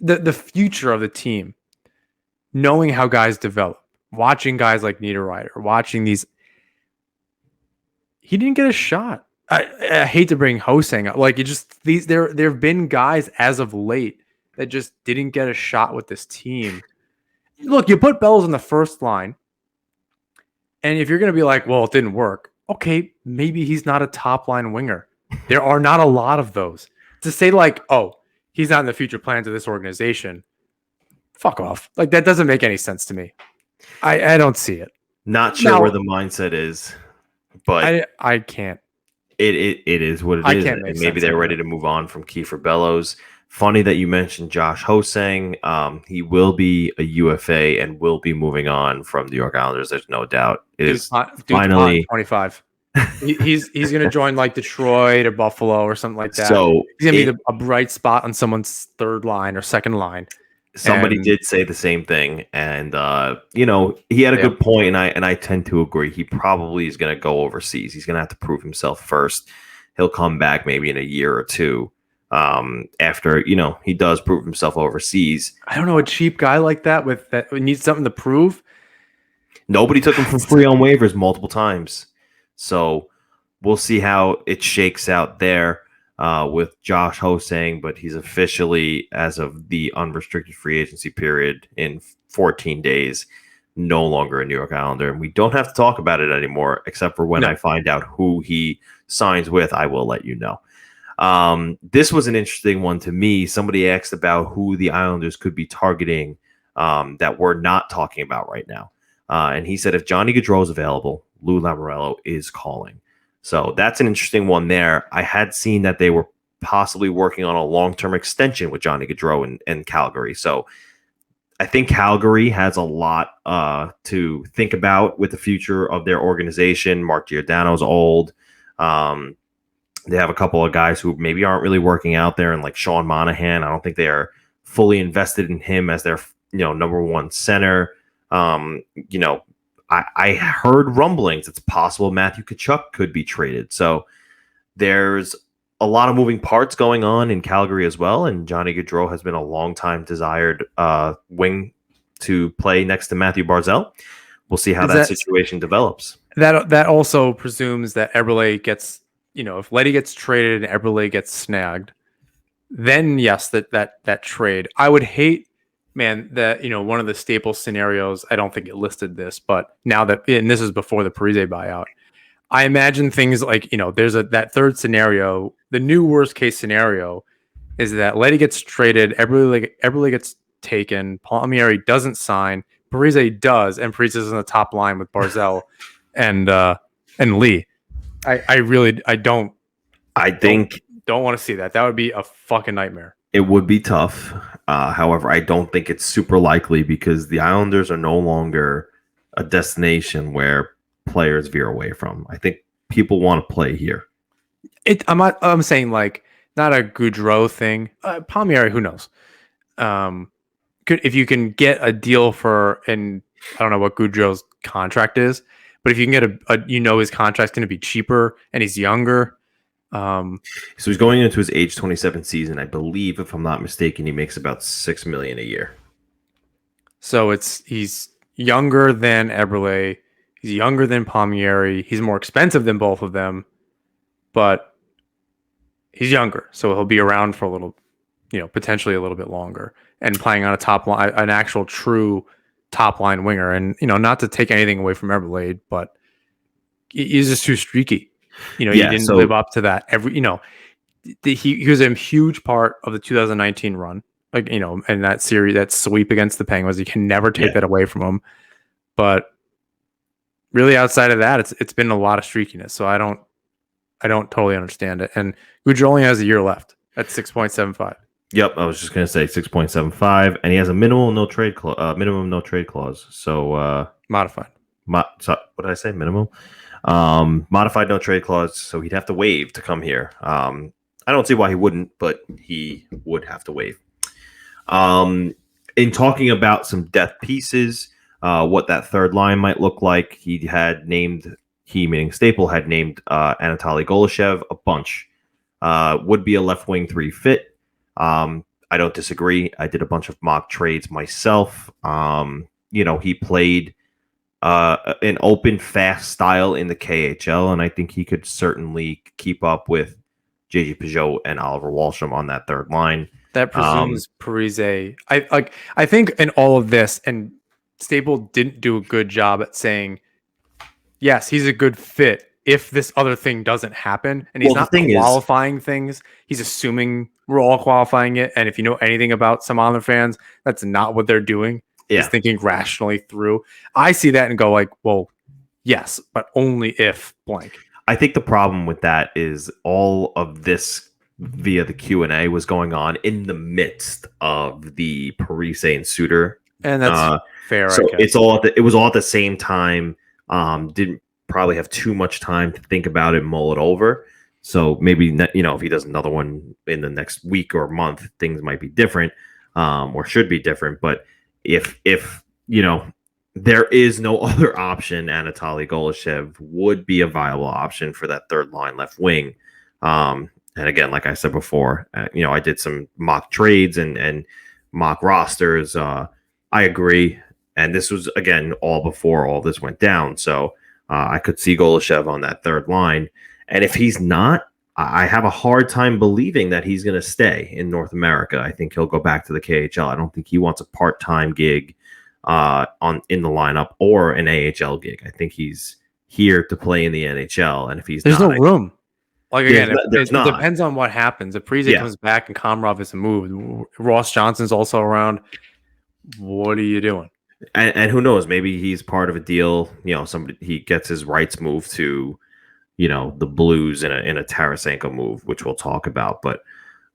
The future of the team, knowing how guys develop, watching guys like Niederreiter, watching these. He didn't get a shot. I hate to bring Hosang up. Like, there have been guys as of late that just didn't get a shot with this team. Look, you put Bellows on the first line, and if you're going to be like, well, it didn't work, okay, maybe he's not a top line winger. There are not a lot of those. To say like, oh, he's not in the future plans of this organization, fuck off. Like, that doesn't make any sense to me. I don't see it. Not sure where the mindset is, but I can't. It is what it I is. can't make And maybe sense they're of ready it. to move on from Kiefer Bellows. Funny that you mentioned Josh Hosang. He will be a UFA and will be moving on from the New York Islanders. There's no doubt. It is finally 25. He's going to join like Detroit or Buffalo or something like that. So he's going to be a bright spot on someone's third line or second line. Somebody did say the same thing, and he had a good point, and I tend to agree. He probably is going to go overseas. He's going to have to prove himself first. He'll come back maybe in a year or two after he does prove himself overseas. I don't know, a cheap guy like that who needs something to prove. Nobody took him for free on waivers multiple times, so we'll see how it shakes out there. With Josh Hosang, but he's officially, as of the unrestricted free agency period in 14 days, no longer a New York Islander. And we don't have to talk about it anymore, except for when I find out who he signs with, I will let you know. This was an interesting one to me. Somebody asked about who the Islanders could be targeting that we're not talking about right now. And he said if Johnny Gaudreau is available, Lou Lamoriello is calling. So that's an interesting one there. I had seen that they were possibly working on a long-term extension with Johnny Gaudreau in Calgary. So I think Calgary has a lot to think about with the future of their organization. Mark Giordano's old. They have a couple of guys who maybe aren't really working out there, and like Sean Monahan, I don't think they are fully invested in him as their number one center. I heard rumblings. It's possible Matthew Tkachuk could be traded. So there's a lot of moving parts going on in Calgary as well. And Johnny Gaudreau has been a long time desired wing to play next to Matthew Barzal. We'll see how that situation develops. That also presumes that Eberle gets, if Leddy gets traded and Eberle gets snagged, then yes, that trade. I would hate, man, that one of the staple scenarios, I don't think it listed this, but now and this is before the Parise buyout, I imagine things like, there's that third scenario. The new worst case scenario is that Leddy gets traded, Eberle gets taken, Palmieri doesn't sign, Parise does, and Parise is in the top line with Barzal and Lee. I don't want to see that. That would be a fucking nightmare. It would be tough. However, I don't think it's super likely because the Islanders are no longer a destination where players veer away from. I think people want to play here. I'm saying like not a Gaudreau thing. Palmieri, who knows? If you can get a deal and I don't know what Gaudreau's contract is, but if you can get his contract's going to be cheaper and he's younger. So he's going into his age 27 season. I believe, if I'm not mistaken, he makes about $6 million a year. So he's younger than Eberle. He's younger than Palmieri. He's more expensive than both of them, but he's younger. So he'll be around for a little, potentially a little bit longer and playing on a top line, an actual true top line winger. And, not to take anything away from Eberle, but he's just too streaky. He didn't live up to that. He was a huge part of the 2019 run, and that series, that sweep against the Penguins. You can never take that away from him. But really, outside of that, it's been a lot of streakiness. So I don't totally understand it. And Gaudreau only has a year left at 6.75. Yep, I was just gonna say 6.75, and he has a minimum no trade clause. So modified. What did I say? Minimum. Modified no trade clause, so he'd have to waive to come here. I don't see why he wouldn't, but he would have to waive. In talking about some depth pieces, what that third line might look like, he meaning Staple had named Anatoly Golishev a bunch. Would be a left wing 3 fit. I don't disagree. I did a bunch of mock trades myself. He played an open, fast style in the KHL, and I think he could certainly keep up with JJ Peugeot and Oliver Wahlstrom on that third line. That presumes Parise. I think in all of this, and Staple didn't do a good job at saying, yes, he's a good fit if this other thing doesn't happen, and he's Well, not qualifying things, he's assuming we're all qualifying it. And if you know anything about some Islander fans, that's not what they're doing. Yeah. He's thinking rationally through. I see that and go like, well, yes, but only if blank. I think the problem with that is all of this via the Q&A was going on in the midst of the Parise and Suter. And that's fair. So it was all at the same time. Didn't probably have too much time to think about it, mull it over. So maybe, if he does another one in the next week or month, things might be different, or should be different. But if there is no other option, Anatoly Golishev would be a viable option for that third line left wing. And again, like I said before, I did some mock trades and mock rosters. I agree. And this was, again, all before all this went down. So I could see Golishev on that third line. And if he's not, I have a hard time believing that he's going to stay in North America. I think he'll go back to the KHL. I don't think he wants a part-time gig in the lineup or an AHL gig. I think he's here to play in the NHL. And if there's no room. Like, again, it depends on what happens. If Parise comes back and Komarov is moved, Ross Johnson's also around. What are you doing? And who knows? Maybe he's part of a deal. He gets his rights moved to, the Blues in a Tarasenko move, which we'll talk about. But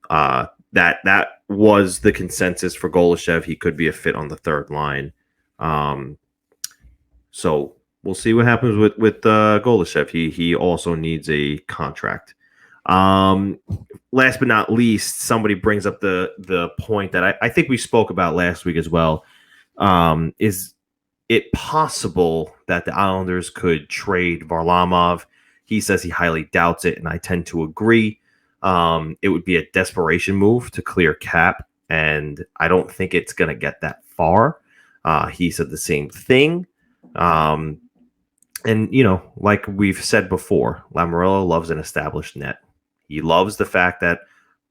that was the consensus for Golishev. He could be a fit on the third line. So we'll see what happens with Golishev. He also needs a contract. Last but not least, somebody brings up the point that I think we spoke about last week as well. Is it possible that the Islanders could trade Varlamov? He says he highly doubts it, and I tend to agree. It would be a desperation move to clear cap, and I don't think it's going to get that far. He said the same thing. And, like we've said before, Lamoriello loves an established net. He loves the fact that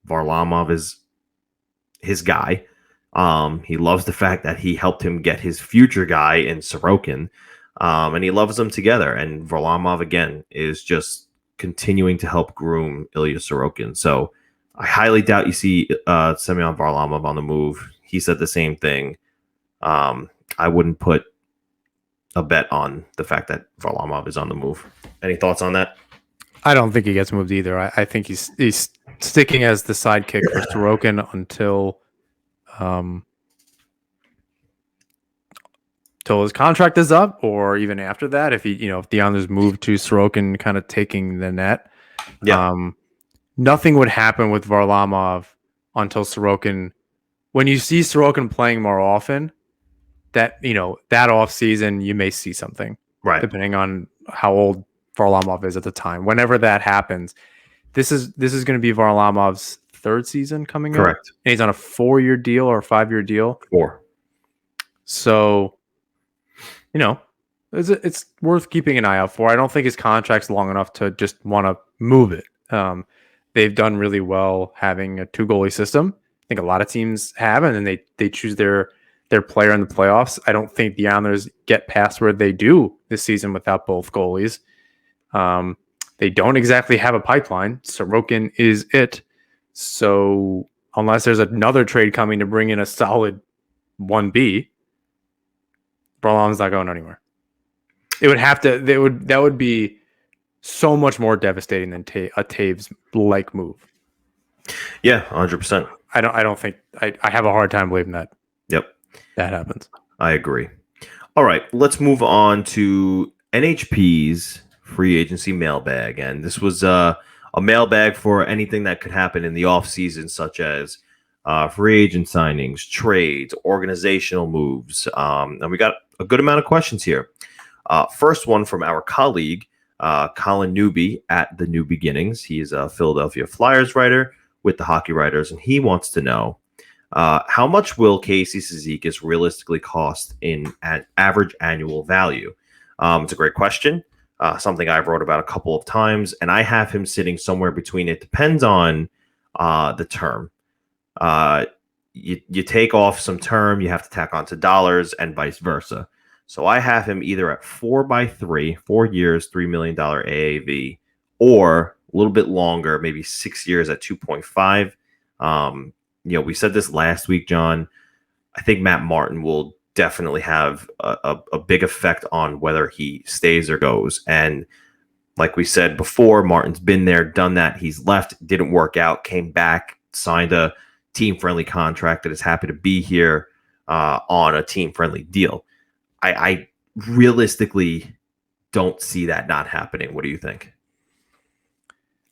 Varlamov is his guy. He loves the fact that he helped him get his future guy in Sorokin. And he loves them together. And Varlamov, again, is just continuing to help groom Ilya Sorokin. So I highly doubt you see Semyon Varlamov on the move. He said the same thing. I wouldn't put a bet on the fact that Varlamov is on the move. Any thoughts on that? I don't think he gets moved either. I think he's sticking as the sidekick for Sorokin until his contract is up, or even after that, if if the Islanders move to Sorokin kind of taking the net. Nothing would happen with Varlamov until Sorokin. When you see Sorokin playing more often, that that offseason you may see something, right? Depending on how old Varlamov is at the time. Whenever that happens, this is going to be Varlamov's third season coming up. Correct. And he's on a 4-year deal or a 5-year deal. 4. So, it's worth keeping an eye out for. I don't think his contract's long enough to just want to move it. They've done really well having a 2-goalie system. I think a lot of teams have, and then they choose their player in the playoffs. I don't think the Islanders get past where they do this season without both goalies. They don't exactly have a pipeline. Sorokin is it. So unless there's another trade coming to bring in a solid 1B, Varlamov's not going anywhere. It would have to. That would be so much more devastating than a Taves like move. Yeah, 100%. I don't think I have a hard time believing that. Yep, that happens. I agree. All right, let's move on to NHP's free agency mailbag, and this was a mailbag for anything that could happen in the offseason, such as free agent signings, trades, organizational moves. And we got a good amount of questions here. First one from our colleague, Colin Newby at The New Beginnings. He is a Philadelphia Flyers writer with the Hockey Writers, and he wants to know how much will Casey Cizikas realistically cost in an average annual value? It's a great question. Something I've wrote about a couple of times, and I have him sitting somewhere between. It depends on the term. You take off some term, you have to tack onto dollars, and vice versa. So I have him either at 4x3, 4 years, $3 million AAV, or a little bit longer, maybe 6 years at 2.5. We said this last week, John. I think Matt Martin will definitely have a big effect on whether he stays or goes. And like we said before, Martin's been there, done that. He's left, didn't work out, came back, signed a team-friendly contract that is happy to be here on a team-friendly deal. I realistically don't see that not happening. What do you think?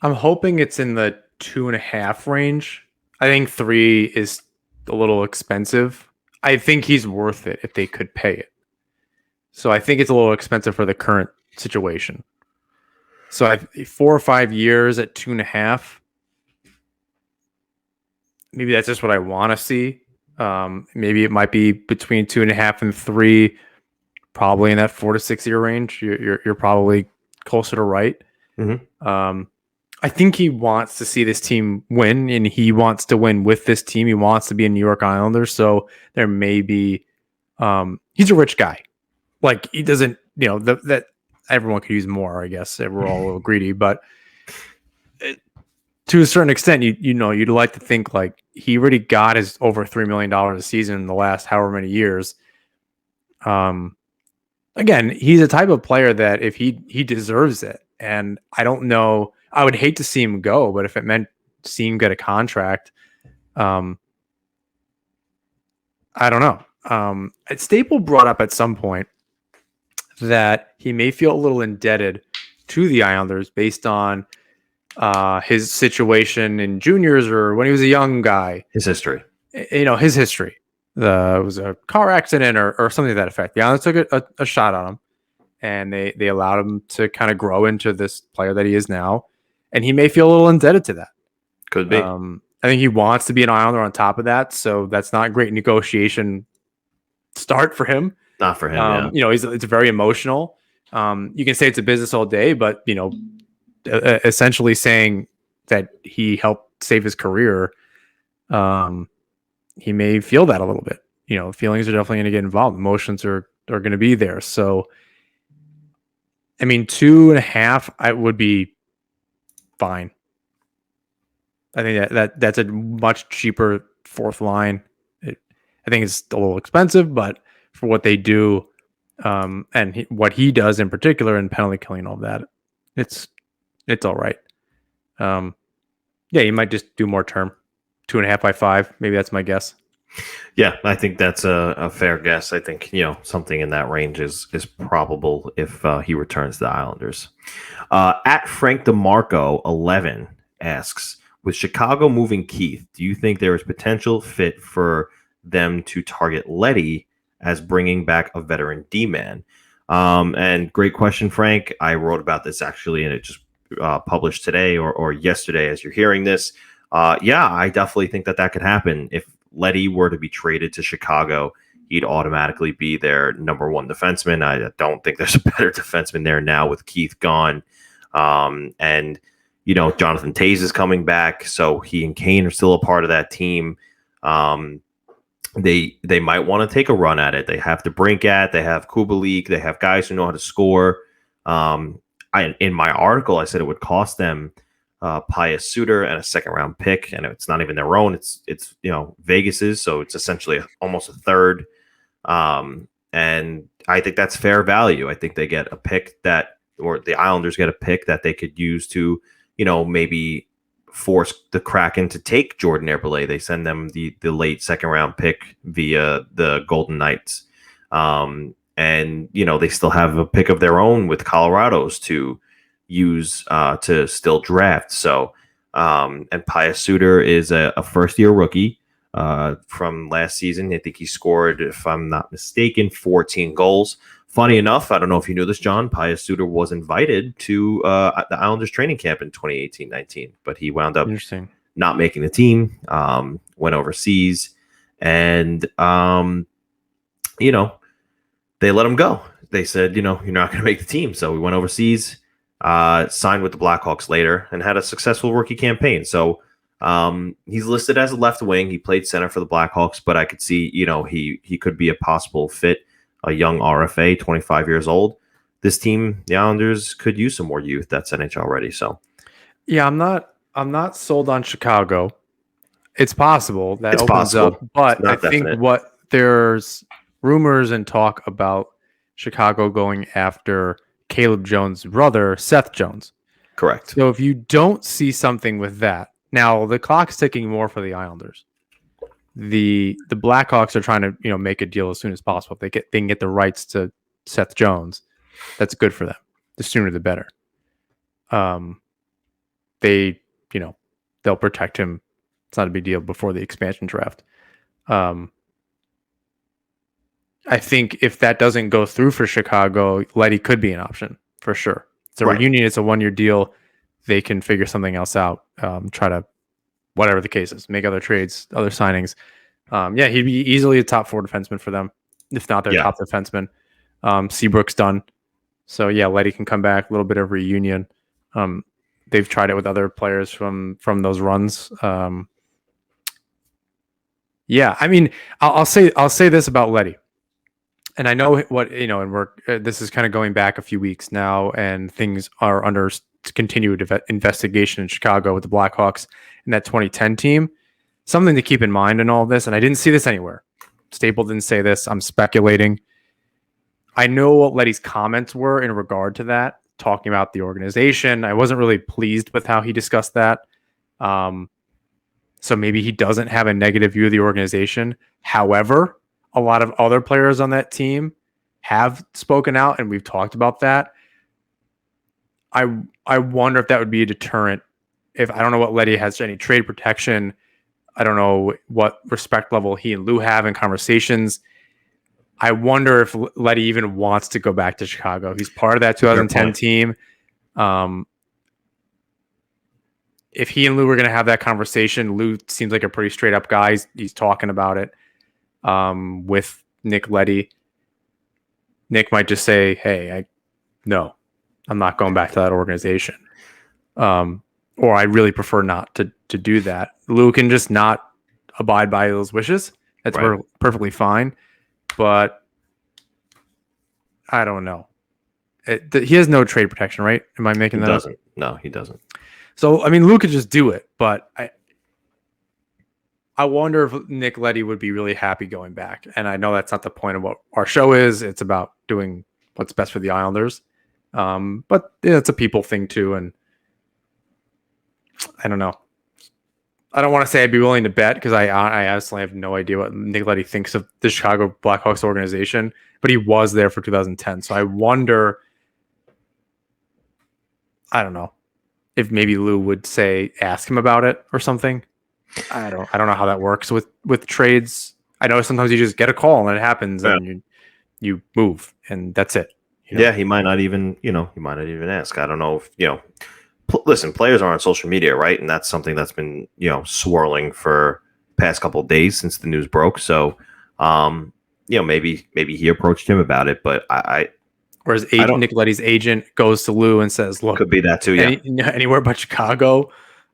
I'm hoping it's in the 2.5 range. I think 3 is a little expensive. I think he's worth it if they could pay it. So I think it's a little expensive for the current situation. So 4 or 5 years at 2.5. Maybe that's just what I want to see. Maybe it might be between 2.5 and 3, probably in that 4 to 6 year range. You're probably closer to right. Mm-hmm. I think he wants to see this team win, and he wants to win with this team. He wants to be a New York Islander, so there may be. He's a rich guy. Like, he doesn't, that everyone could use more. I guess we're all a little greedy, but to a certain extent, you'd like to think like he already got his over $3 million a season in the last however many years. Again, he's a type of player that if he deserves it, and I don't know. I would hate to see him go, but if it meant see him get a contract, I don't know. Staple brought up at some point that he may feel a little indebted to the Islanders based on his situation in juniors or when he was a young guy. His history. His history. It was a car accident or something to that effect. The Islanders took a shot on him, and they allowed him to kind of grow into this player that he is now. And he may feel a little indebted to that. Could be. I think he wants to be an Islander on top of that, so that's not a great negotiation start for him. Not for him, yeah. It's very emotional. You can say it's a business all day, but, essentially saying that he helped save his career, he may feel that a little bit. Feelings are definitely going to get involved. Emotions are going to be there. So, 2.5, I would be fine. I think that's a much cheaper fourth line. I think it's a little expensive, but for what they do, and what he does in particular, and penalty killing and all that, it's all right. You might just do more term, 2.5 by 5. Maybe that's my guess. Yeah, I think that's a fair guess. I think something in that range is probable if he returns to the Islanders. At Frank DeMarco 11 asks, with Chicago moving Keith, do you think there is potential fit for them to target Leddy as bringing back a veteran D-man? And great question, Frank. I wrote about this actually, and it just published today or yesterday as you're hearing this. I definitely think that could happen. If Leddy were to be traded to Chicago, he'd automatically be their number one defenseman. I don't think there's a better defenseman there now with Keith gone. And Jonathan Toews is coming back, so he and Kane are still a part of that team. They might want to take a run at it. They have DeBrincat, they have Kubalik, they have guys who know how to score. In my article, I said it would cost them Parise Suter and a second-round pick, and it's not even their own. It's Vegas's, so it's essentially almost a third. And I think that's fair value. I think they get a pick or the Islanders get a pick that they could use to, maybe force the Kraken to take Jordan Eberle. They send them the late second-round pick via the Golden Knights. And, they still have a pick of their own with Colorado's to use to still draft. So, and Parise Suter is a first-year rookie from last season. I think he scored, if I'm not mistaken, 14 goals. Funny enough, I don't know if you knew this, John, Parise Suter was invited to the Islanders training camp in 2018-19, but he wound up not making the team, went overseas, and, they let him go. They said, you're not going to make the team. So we went overseas, signed with the Blackhawks later, and had a successful rookie campaign. So he's listed as a left wing. He played center for the Blackhawks, but I could see, he could be a possible fit a young RFA, 25 years old. This team, the Islanders, could use some more youth that's NHL ready. So Yeah, I'm not sold on Chicago. It's possible that it's opens possible. up, but It's not I think definite. there's rumors and talk about Chicago going after Caleb Jones' brother, Seth Jones. Correct. So if you don't see something with that, now the clock's ticking more for the Islanders. The Blackhawks are trying to make a deal as soon as possible. If they can get the rights to Seth Jones, that's good for them. The sooner the better. They they'll protect him. It's not a big deal before the expansion draft. I think if that doesn't go through for Chicago, Leddy could be an option for sure. It's a reunion. It's a 1-year deal. They can figure something else out. Try to, whatever the case is, make other trades, other signings. He'd be easily a top 4 defenseman for them, if not their top defenseman. Seabrook's done. So Leddy can come back. A little bit of reunion. They've tried it with other players from those runs. I mean, I'll say this about Leddy, and I know what and we're this is kind of going back a few weeks now, and things are under continued investigation in Chicago with the Blackhawks and that 2010 team. Something to keep in mind in all this, and I didn't see this anywhere. Staple didn't say this. I'm speculating. I know what Leddy's comments were in regard to that, talking about the organization. I wasn't really pleased with how he discussed that. So maybe he doesn't have a negative view of the organization. However, a lot of other players on that team have spoken out, and we've talked about that. I wonder if that would be a deterrent. If I don't know what Leddy has any trade protection. I don't know what respect level he and Lou have in conversations. I wonder if Leddy even wants to go back to Chicago. He's part of that 2010 team. If he and Lou were going to have that conversation, Lou seems like a pretty straight up guy. He's talking about it with Nick Leddy. Nick might just say, "Hey, no, I'm not going back to that organization," or I really prefer not to do that. Lou can just not abide by those wishes. That's perfectly fine. But I don't know. He has no trade protection, right? Am I making that up? No, he doesn't. So, I mean, Lou could just do it, but I wonder if Nick Leddy would be really happy going back. And I know that's not the point of what our show is. It's about doing what's best for the Islanders. But it's a people thing too. And I don't know. I don't want to say I'd be willing to bet because I honestly have no idea what Nick Leddy thinks of the Chicago Blackhawks organization, but he was there for 2010. So I wonder, I don't know, if maybe Lou would ask him about it or something. I don't know how that works with trades. I know sometimes you just get a call and it happens and you move and that's it. Yeah, he might not even ask. I don't know if, listen, players are on social media, right? And that's something that's been, swirling for the past couple of days since the news broke. So, maybe he approached him about it, but or his agent, Nick Leddy's agent goes to Lou and says, "Look, could be that too. Yeah, anywhere but Chicago,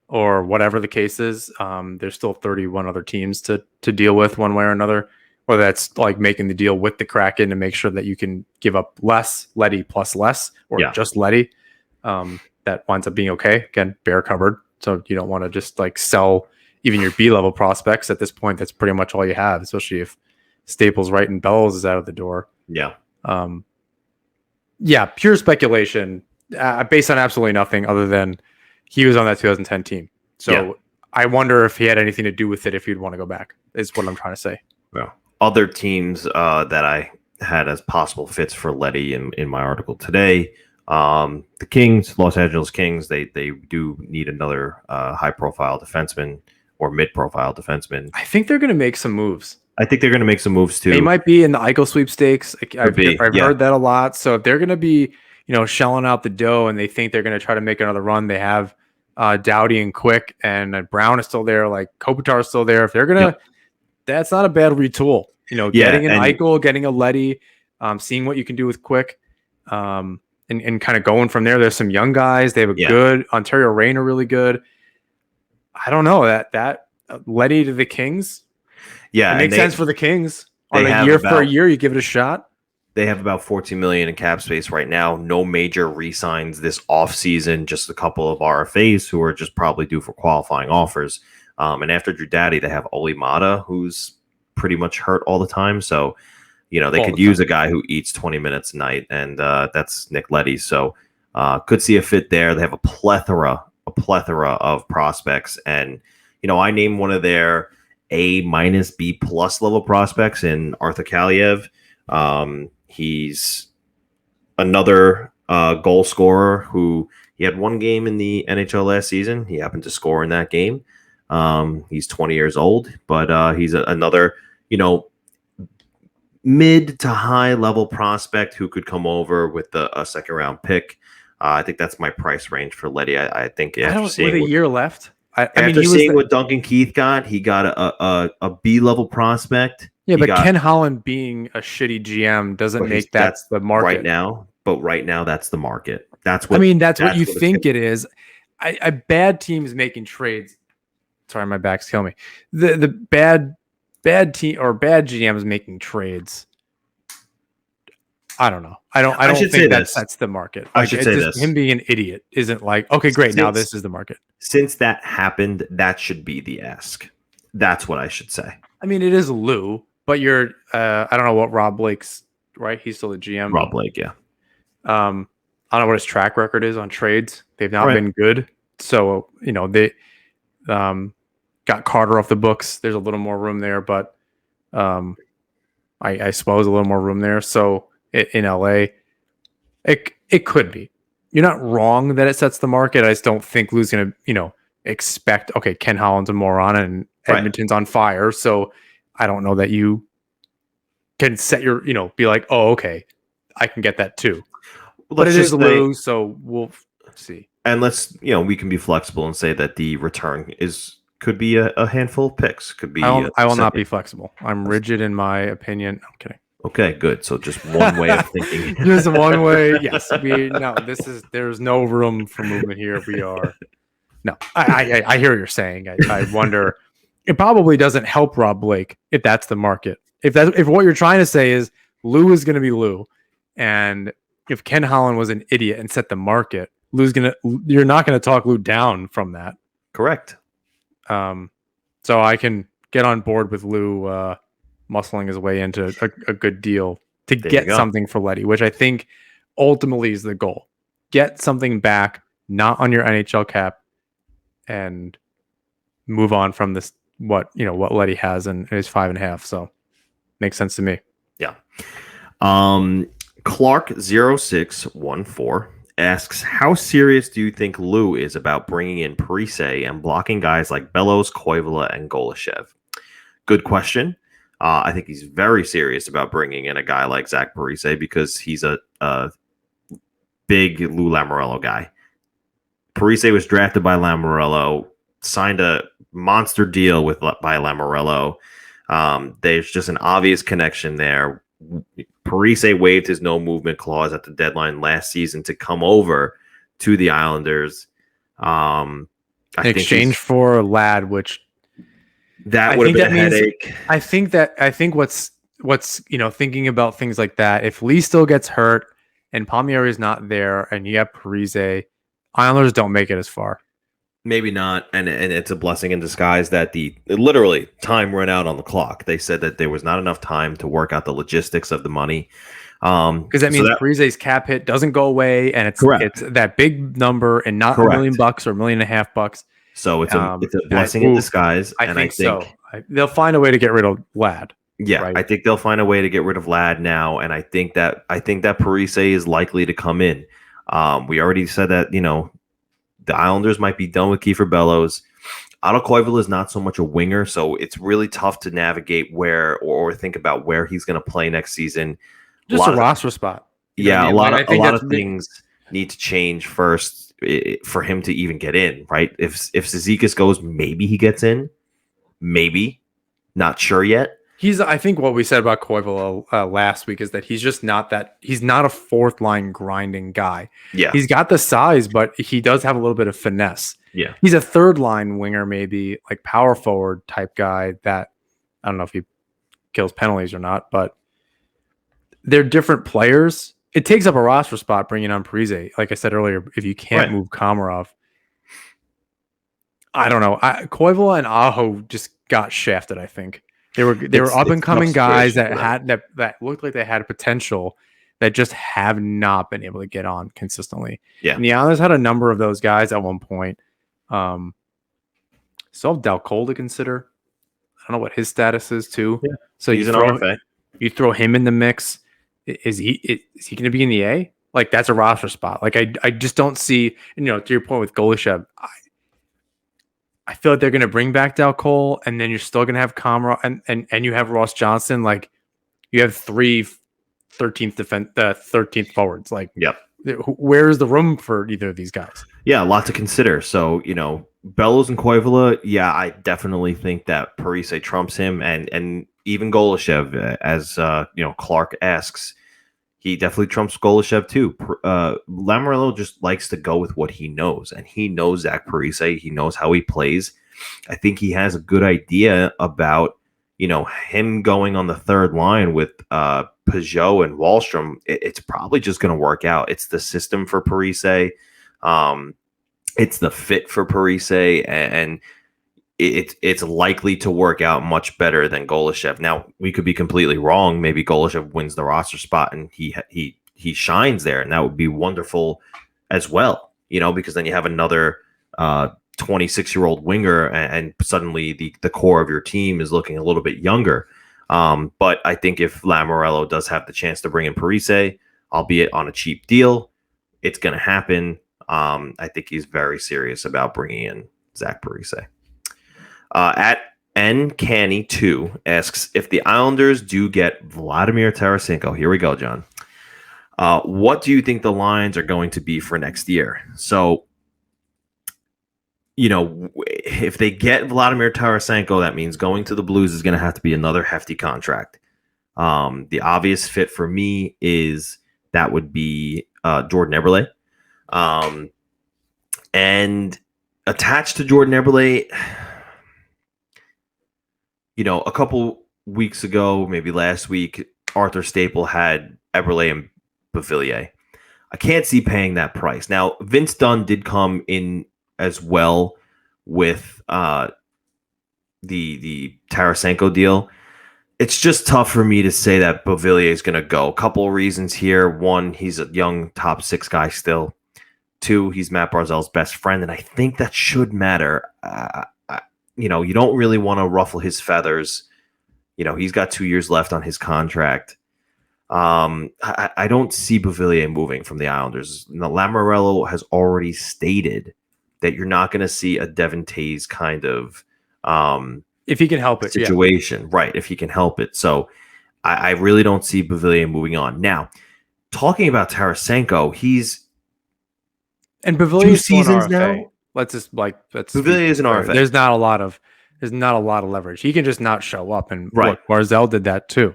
or whatever the case is. There's still 31 other teams to deal with one way or another. Whether that's like making the deal with the Kraken to make sure that you can give up less Leddy plus less, or just Leddy. That winds up being okay. Again, bear covered, so you don't want to just like sell even your B-level prospects at this point. That's pretty much all you have, especially if Staples, Wright, and Bellows is out of the door. Pure speculation based on absolutely nothing other than he was on that 2010 team. So I wonder if he had anything to do with it, if he'd want to go back, is what I'm trying to say. Well, other teams that I had as possible fits for Leddy in my article today, the Kings, Los Angeles Kings, they do need another high-profile defenseman or mid-profile defenseman. I think they're going to make some moves. I think they're going to make some moves too. They might be in the Eichel sweepstakes. I've heard that a lot. So if they're going to be, shelling out the dough and they think they're going to try to make another run, they have Doughty and Quick, and Brown is still there. Like Kopitar is still there. If they're going to, that's not a bad retool. Getting an Eichel, getting a Leddy, seeing what you can do with Quick, and kind of going from there. There's some young guys. They have a good Ontario Reign are really good. I don't know that Leddy to the Kings. Yeah, it makes sense for the Kings. On a year for a year, you give it a shot. they have about 14 million in cap space right now. No major re-signs this offseason, just a couple of RFAs who are just probably due for qualifying offers. And after Drew Doughty, they have Oli Mata, who's pretty much hurt all the time. So, they could use a guy who eats 20 minutes a night, and that's Nick Leddy. So could see a fit there. They have a plethora of prospects. And, I named one of their A-, B+ level prospects in Arthur Kaliev. He's another goal scorer who he had one game in the NHL last season. He happened to score in that game. He's 20 years old, but he's another, mid to high level prospect who could come over with a second round pick. I think that's my price range for Leddy. I think with a year left. After seeing what Duncan Keith got, he got a B level prospect. Yeah, but Ken Holland being a shitty GM doesn't make that's the market right now. But right now, that's the market. That's what you think it is. I bad teams making trades. Sorry, my back's killing me. The bad team or bad GMs making trades. I don't know. I don't think that's the market. I should say this. Him being an idiot isn't like, okay, great. Now this is the market. Since that happened, that should be the ask. That's what I should say. I mean, it is Lou, but you're, I don't know what Rob Blake's, right? He's still the GM. Rob Blake, yeah. I don't know what his track record is on trades. They've not been good. So, they got Carter off the books. There's a little more room there, but I suppose a little more room there. So in LA, it could be. You're not wrong that it sets the market. I just don't think Lou's going to, expect, okay, Ken Holland's a moron and Edmonton's on fire. So I don't know that you can set your, be like, oh, okay, I can get that too. But it is Lou, so we'll see. And let's, we can be flexible and say that the return could be a handful of picks. Could be. I will not be flexible. I'm rigid in my opinion. I'm kidding. Okay, good. So just one way of thinking. Just one way. Yes. There's no room for movement here. We are. No, I hear what you're saying. I wonder. It probably doesn't help Rob Blake if that's the market. If what you're trying to say is Lou is going to be Lou, and if Ken Holland was an idiot and set the market, you're not going to talk Lou down from that. Correct. So I can get on board with Lou muscling his way into a good deal to get something for Leddy, which I think ultimately is the goal. Get something back, not on your NHL cap, and move on from this. What Leddy has and is 5.5. So makes sense to me. Yeah. Clark0614 asks, how serious do you think Lou is about bringing in Parise and blocking guys like Bellows, Koivula, and Golashev? Good question. I think he's very serious about bringing in a guy like Zach Parise because he's a big Lou Lamoriello guy. Parise was drafted by Lamoriello, signed a monster deal by Lamoriello. There's just an obvious connection there. Parise waived his no movement clause at the deadline last season to come over to the Islanders. In exchange for a lad, which that would have been a headache. I think what's thinking about things like that. If Lee still gets hurt and Palmieri is not there, and you have Parise, Islanders don't make it as far. Maybe not, and it's a blessing in disguise that literally time ran out on the clock. They said that there was not enough time to work out the logistics of the money. Because that means Parise's cap hit doesn't go away, and it's that big number and not $1 million or $1.5 million. So it's a blessing in disguise. I think so. They'll find a way to get rid of Lad. Yeah, right? I think they'll find a way to get rid of Lad now, and I think that Parise is likely to come in. We already said that the Islanders might be done with Kiefer Bellows. Otto Koivula is not so much a winger, so it's really tough to navigate where or think about where he's going to play next season. Just a roster spot. Yeah, a lot of things need to change first for him to even get in, right? If Zizekas goes, maybe he gets in. Maybe. Not sure yet. I think what we said about Koivula last week is that he's just not he's not a fourth line grinding guy. Yeah. He's got the size, but he does have a little bit of finesse. Yeah. He's a third line winger, maybe like power forward type guy that I don't know if he kills penalties or not, but they're different players. It takes up a roster spot bringing on Parise. Like I said earlier, if you can't move Komarov, I don't know. Koivu and Aho just got shafted. I think they were up and coming guys that looked like they had potential that just have not been able to get on consistently. Yeah, and the Islanders had a number of those guys at one point. Still have Dal Cole to consider. I don't know what his status is too. Yeah. So he's an RFA. You throw him in the mix. Is he going to be in the A? Like, that's a roster spot. Like, I just don't see, to your point with Golishev, I feel like they're going to bring back Dal Cole, and then you're still going to have Comra and you have Ross Johnson. Like, you have 3 13th forwards. Like, yep. Where's the room for either of these guys? Yeah, a lot to consider. So, Bellows and Koivula, yeah, I definitely think that Parise trumps him, and even Golishev, as Clark asks, he definitely trumps Golishev too. Lamoriello just likes to go with what he knows, and he knows Zach Parise. He knows how he plays. I think he has a good idea about him going on the third line with Peugeot and Wahlstrom. It's probably just going to work out. It's the system for Parise. It's the fit for Parise, and it's likely to work out much better than Golishev. Now, we could be completely wrong. Maybe Golishev wins the roster spot and he shines there, and that would be wonderful as well. Because then you have another 26-year-old winger, and suddenly the core of your team is looking a little bit younger. But I think if Lamoriello does have the chance to bring in Parise, albeit on a cheap deal, it's going to happen. I think he's very serious about bringing in Zach Parise. At NCanny2 asks, if the Islanders do get Vladamir Tarasenko, here we go, John. What do you think the lines are going to be for next year? So, if they get Vladimir Tarasenko, that means going to the Blues is going to have to be another hefty contract. The obvious fit for me is that would be Jordan Eberle. And attached to Jordan Eberle, a couple weeks ago, maybe last week, Arthur Staple had Eberle and Beauvillier. I can't see paying that price. Now, Vince Dunn did come in as well with the Tarasenko deal. It's just tough for me to say that Beauvillier is going to go. A couple of reasons here. One, he's a young top 6 guy still. 2, he's Matt Barzal's best friend, and I think that should matter. You don't really want to ruffle his feathers. He's got 2 years left on his contract. I don't see Beauvillier moving from the Islanders. Lamoriello has already stated that you're not going to see a Devon Toews kind of if he can help it situation, yeah. Right? If he can help it. So I really don't see Beauvillier moving on. Now, talking about Tarasenko, and Beauvillier 2 seasons now. Beauvillier is an RFA. There's not a lot of leverage. He can just not show up, and right. Barzal did that too,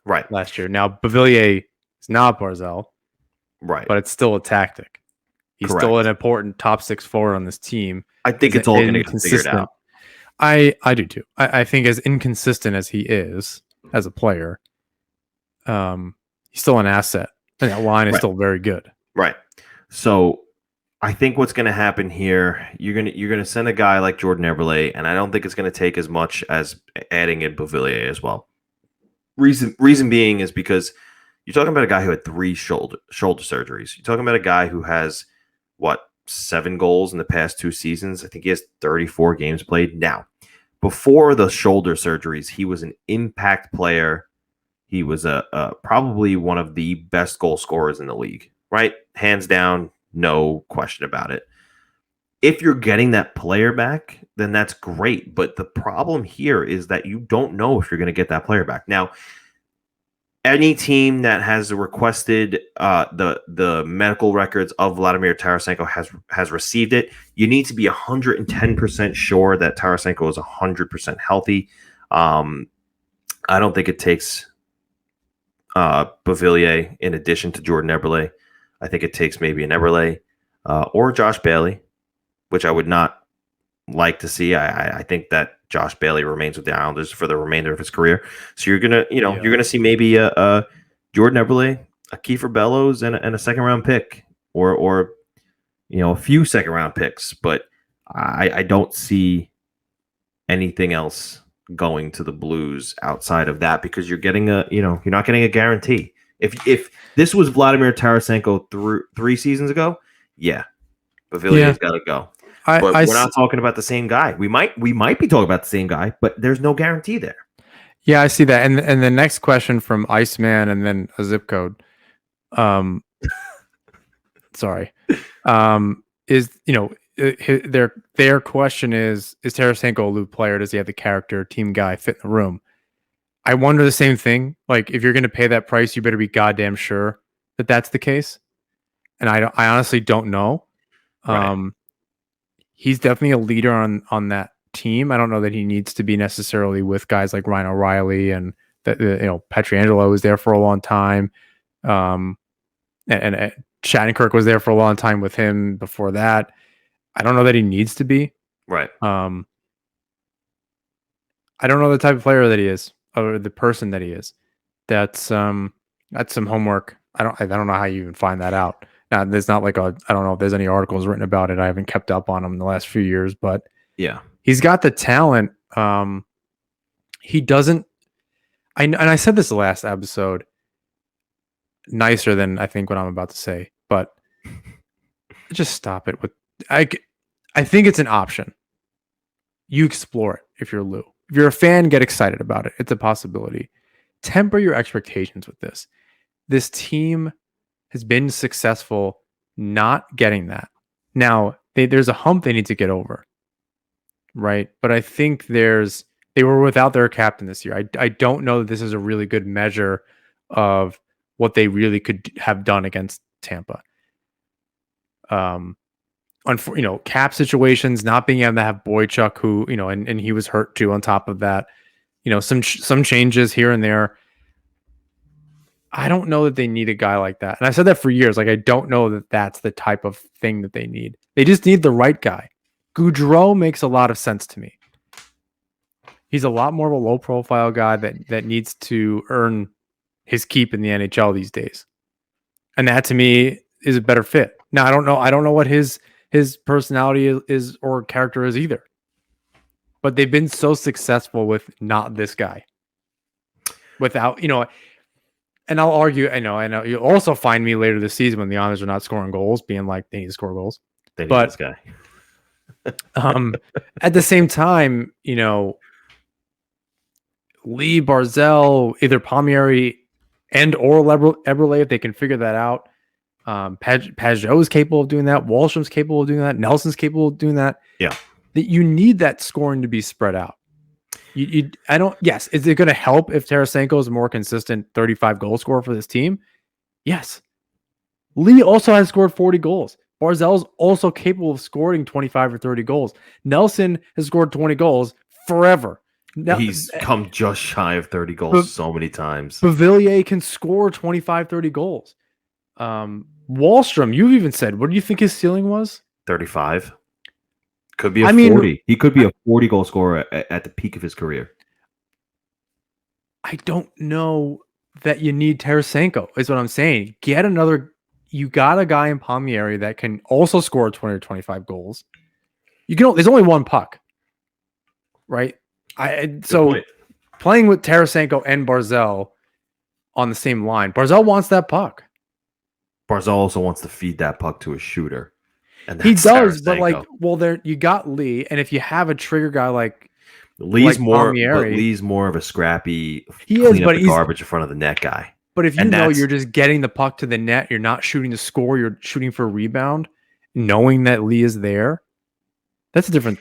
right, last year. Now Beauvillier is not Barzal, right, but it's still a tactic. He's Correct. Still an important top 6 forward on this team. I think it's all going to get figured out. I do too. I think as inconsistent as he is as a player, he's still an asset, and that line is still very good. Right. So I think what's going to happen here, you're going to send a guy like Jordan Eberle, and I don't think it's going to take as much as adding in Beauvillier as well. Reason being is because you're talking about a guy who had 3 shoulder surgeries. You're talking about a guy who has 7 goals in the past 2 seasons. I think he has 34 games played. Now, before the shoulder surgeries, he was an impact player. He was probably one of the best goal scorers in the league, right? Hands down, no question about it. If you're getting that player back, then that's great. But the problem here is that you don't know if you're going to get that player back. Now, any team that has requested the medical records of Vladimir Tarasenko has received it. You need to be 110% sure that Tarasenko is 100% healthy. I don't think it takes Beauvillier in addition to Jordan Eberle. I think it takes maybe an Eberle or Josh Bailey, which I would not like to see. I think that Josh Bailey remains with the Islanders for the remainder of his career. So you're gonna see maybe a Jordan Eberle, a Kiefer Bellows, and a second round pick, or a few second round picks. But I don't see anything else going to the Blues outside of that, because you're not getting a guarantee. If this was Vladimir Tarasenko through 3 seasons ago, yeah, Pavilion's got to go. But we're not talking about the same guy. We might be talking about the same guy, but there's no guarantee there. Yeah, I see that. And the next question from Iceman and then a zip code. Sorry. Is their question is Tarasenko a loop player? Does he have the character, team guy, fit in the room? I wonder the same thing. Like, if you're going to pay that price, you better be goddamn sure that that's the case. And I honestly don't know. Right. He's definitely a leader on that team. I don't know that he needs to be necessarily with guys like Ryan O'Reilly and that Pietrangelo was there for a long time. And Shattenkirk was there for a long time with him before that. I don't know that he needs to be. Right. I don't know the type of player that he is or the person that he is. That's some homework. I don't know how you even find that out. Now, there's not like I don't know if there's any articles written about it. I haven't kept up on him in the last few years, but yeah, he's got the talent. He doesn't. And I said this the last episode, nicer than I think what I'm about to say, but just stop it. I think it's an option. You explore it if you're Lou. If you're a fan, get excited about it. It's a possibility. Temper your expectations with this. This team has been successful not getting that. Now, there's a hump they need to get over, right? But I think they were without their captain this year. I don't know that this is a really good measure of what they really could have done against Tampa. Cap situations, not being able to have Boychuk, who, and he was hurt too on top of that. Some changes here and there. I don't know that they need a guy like that. And I said that for years. Like, I don't know that that's the type of thing that they need. They just need the right guy. Goudreau makes a lot of sense to me. He's a lot more of a low profile guy that needs to earn his keep in the NHL these days. And that to me is a better fit. Now, I don't know what his personality is or character is either. But they've been so successful with not this guy. Without, and I'll argue, I know you'll also find me later this season when the Islanders are not scoring goals, being like, they need to score goals. They need this guy. At the same time, Lee, Barzell, either Palmieri and or Eberle, if they can figure that out. Pajot is capable of doing that. Wallstrom's capable of doing that. Nelson's capable of doing that. Yeah. That you need that scoring to be spread out. Yes. Is it going to help if Tarasenko is a more consistent 35 goal scorer for this team? Yes. Lee also has scored 40 goals. Barzell's also capable of scoring 25 or 30 goals. Nelson has scored 20 goals forever. He's come just shy of 30 goals so many times. Pavillier can score 25, 30 goals. Wallstrom, you've even said, what do you think his ceiling was? 35. Could be 40. He could be a 40 goal scorer at the peak of his career. I don't know that you need Tarasenko, is what I'm saying. You got a guy in Palmieri that can also score 20 or 25 goals. There's only one puck, right? Playing with Tarasenko and Barzell on the same line, Barzell wants that puck. Barzell also wants to feed that puck to a shooter. And he does, Tarasenko. But you got Lee, and if you have a trigger guy like Lee's more, Palmieri, but Lee's more of a scrappy, clean up the garbage in front of the net guy. But if you're just getting the puck to the net, you're not shooting to score, you're shooting for a rebound, knowing that Lee is there, that's a different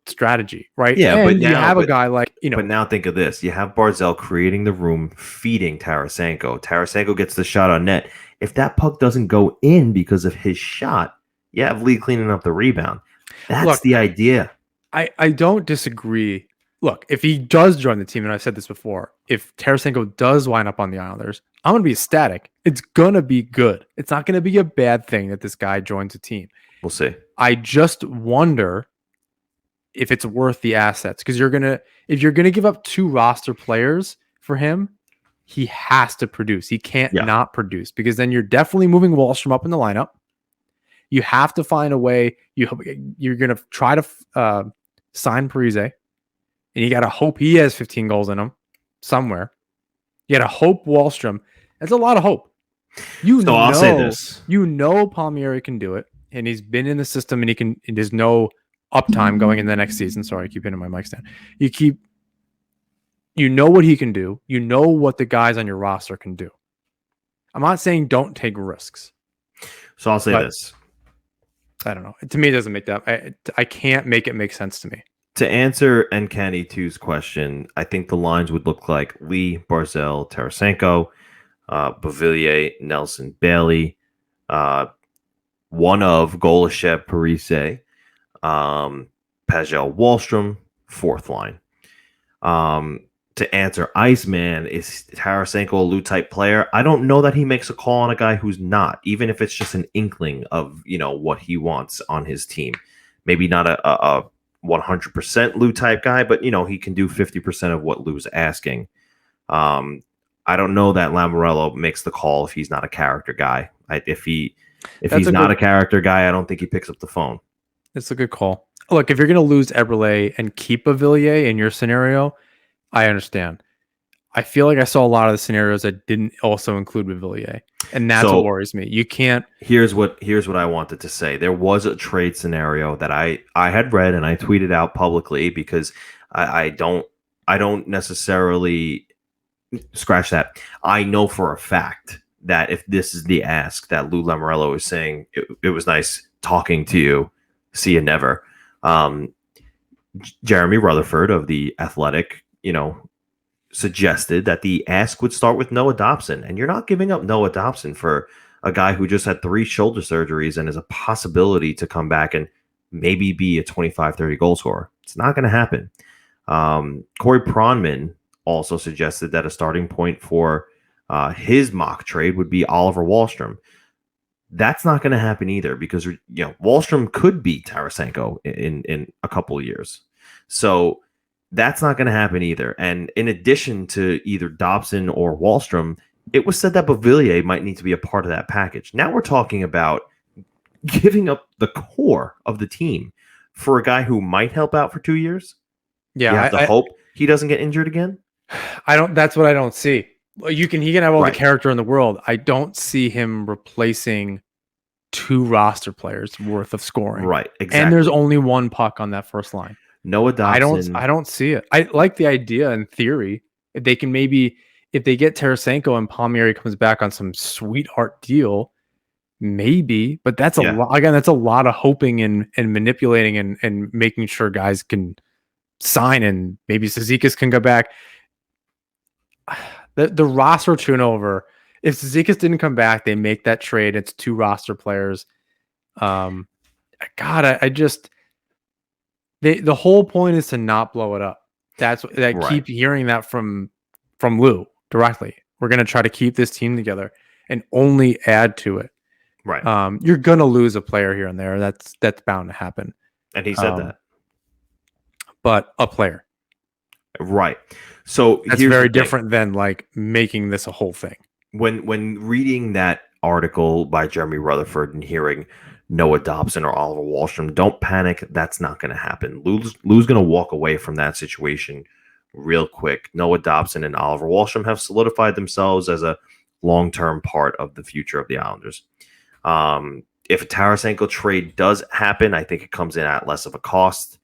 strategy, right? Yeah, and but now you have a guy like, But now think of this. You have Barzell creating the room, feeding Tarasenko. Tarasenko gets the shot on net. If that puck doesn't go in because of his shot, you have Lee cleaning up the rebound. That's the idea. I don't disagree. Look, if he does join the team, and I've said this before, if Tarasenko does wind up on the Islanders, I'm going to be ecstatic. It's going to be good. It's not going to be a bad thing that this guy joins a team. We'll see. I just wonder if it's worth the assets, because if you're going to give up 2 roster players for him, he has to produce. He can't Yeah. not produce, because then you're definitely moving Wallstrom up in the lineup. You have to find a way. You're going to try to sign Parise, and you got to hope he has 15 goals in him somewhere. You got to hope Wallstrom. That's a lot of hope. I'll say this. Palmieri can do it, and he's been in the system, and he can. And there's no uptime going in the next season. Sorry, I keep hitting my mic stand. You know what he can do. You know what the guys on your roster can do. I'm not saying don't take risks. So I'll say this. I don't know. To me, it doesn't make that. I can't make it make sense to me. To answer Uncanny 2's question, I think the lines would look like Lee, Barzal, Tarasenko, Beauvillier, Nelson, Bailey, one of Golashev, Parise, Pagel, Wallstrom, fourth line. To answer Iceman, is Tarasenko a Lou type player? I don't know that he makes a call on a guy who's not, even if it's just an inkling of, what he wants on his team. Maybe not a 100% Lou type guy, but he can do 50% of what Lou's asking. I don't know that Lamoriello makes the call if he's not a character guy. If he's not a character guy, I don't think he picks up the phone. It's a good call. Look, if you're going to lose Eberle and keep a Villiers in your scenario, I understand. I feel like I saw a lot of the scenarios that didn't also include Villiers, and that's what worries me. You can't. Here's what I wanted to say. There was a trade scenario that I had read and I tweeted out publicly, because I don't necessarily scratch that. I know for a fact that if this is the ask that Lou Lamoriello is saying, it was nice talking to you. See you never. Jeremy Rutherford of The Athletic, suggested that the ask would start with Noah Dobson, and you're not giving up Noah Dobson for a guy who just had 3 shoulder surgeries and is a possibility to come back and maybe be a 25-30 goal scorer. It's not going to happen. Corey Pronman also suggested that a starting point for his mock trade would be Oliver Wallstrom. That's not going to happen either, because Wallstrom could be Tarasenko in a couple of years. So that's not going to happen either. And in addition to either Dobson or Wallstrom, it was said that Beauvillier might need to be a part of that package. Now we're talking about giving up the core of the team for a guy who might help out for 2 years. Yeah, you have to hope he doesn't get injured again. That's what I don't see. He can have all the character in the world. I don't see him replacing 2 roster players worth of scoring. Right, exactly. And there's only 1 puck on that first line. Noah Dobson. I don't see it. I like the idea in theory. If they can if they get Tarasenko and Palmieri comes back on some sweetheart deal, maybe. But that's a lot. Again, that's a lot of hoping and manipulating and making sure guys can sign, and maybe Cizikas can go back. The roster turnover. If Cizikas didn't come back, they make that trade. It's 2 roster players. I just. The whole point is to not blow it up. Keep hearing that from Lou directly. We're going to try to keep this team together and only add to it. Right. You're going to lose a player here and there. That's bound to happen. And he said that. But a player. Right. So that's very different than like making this a whole thing. When reading that article by Jeremy Rutherford and hearing Noah Dobson or Oliver Wallstrom, don't panic. That's not going to happen. Lou's going to walk away from that situation real quick. Noah Dobson and Oliver Wallstrom have solidified themselves as a long-term part of the future of the Islanders. If a Tarasenko trade does happen, I think it comes in at less of a cost.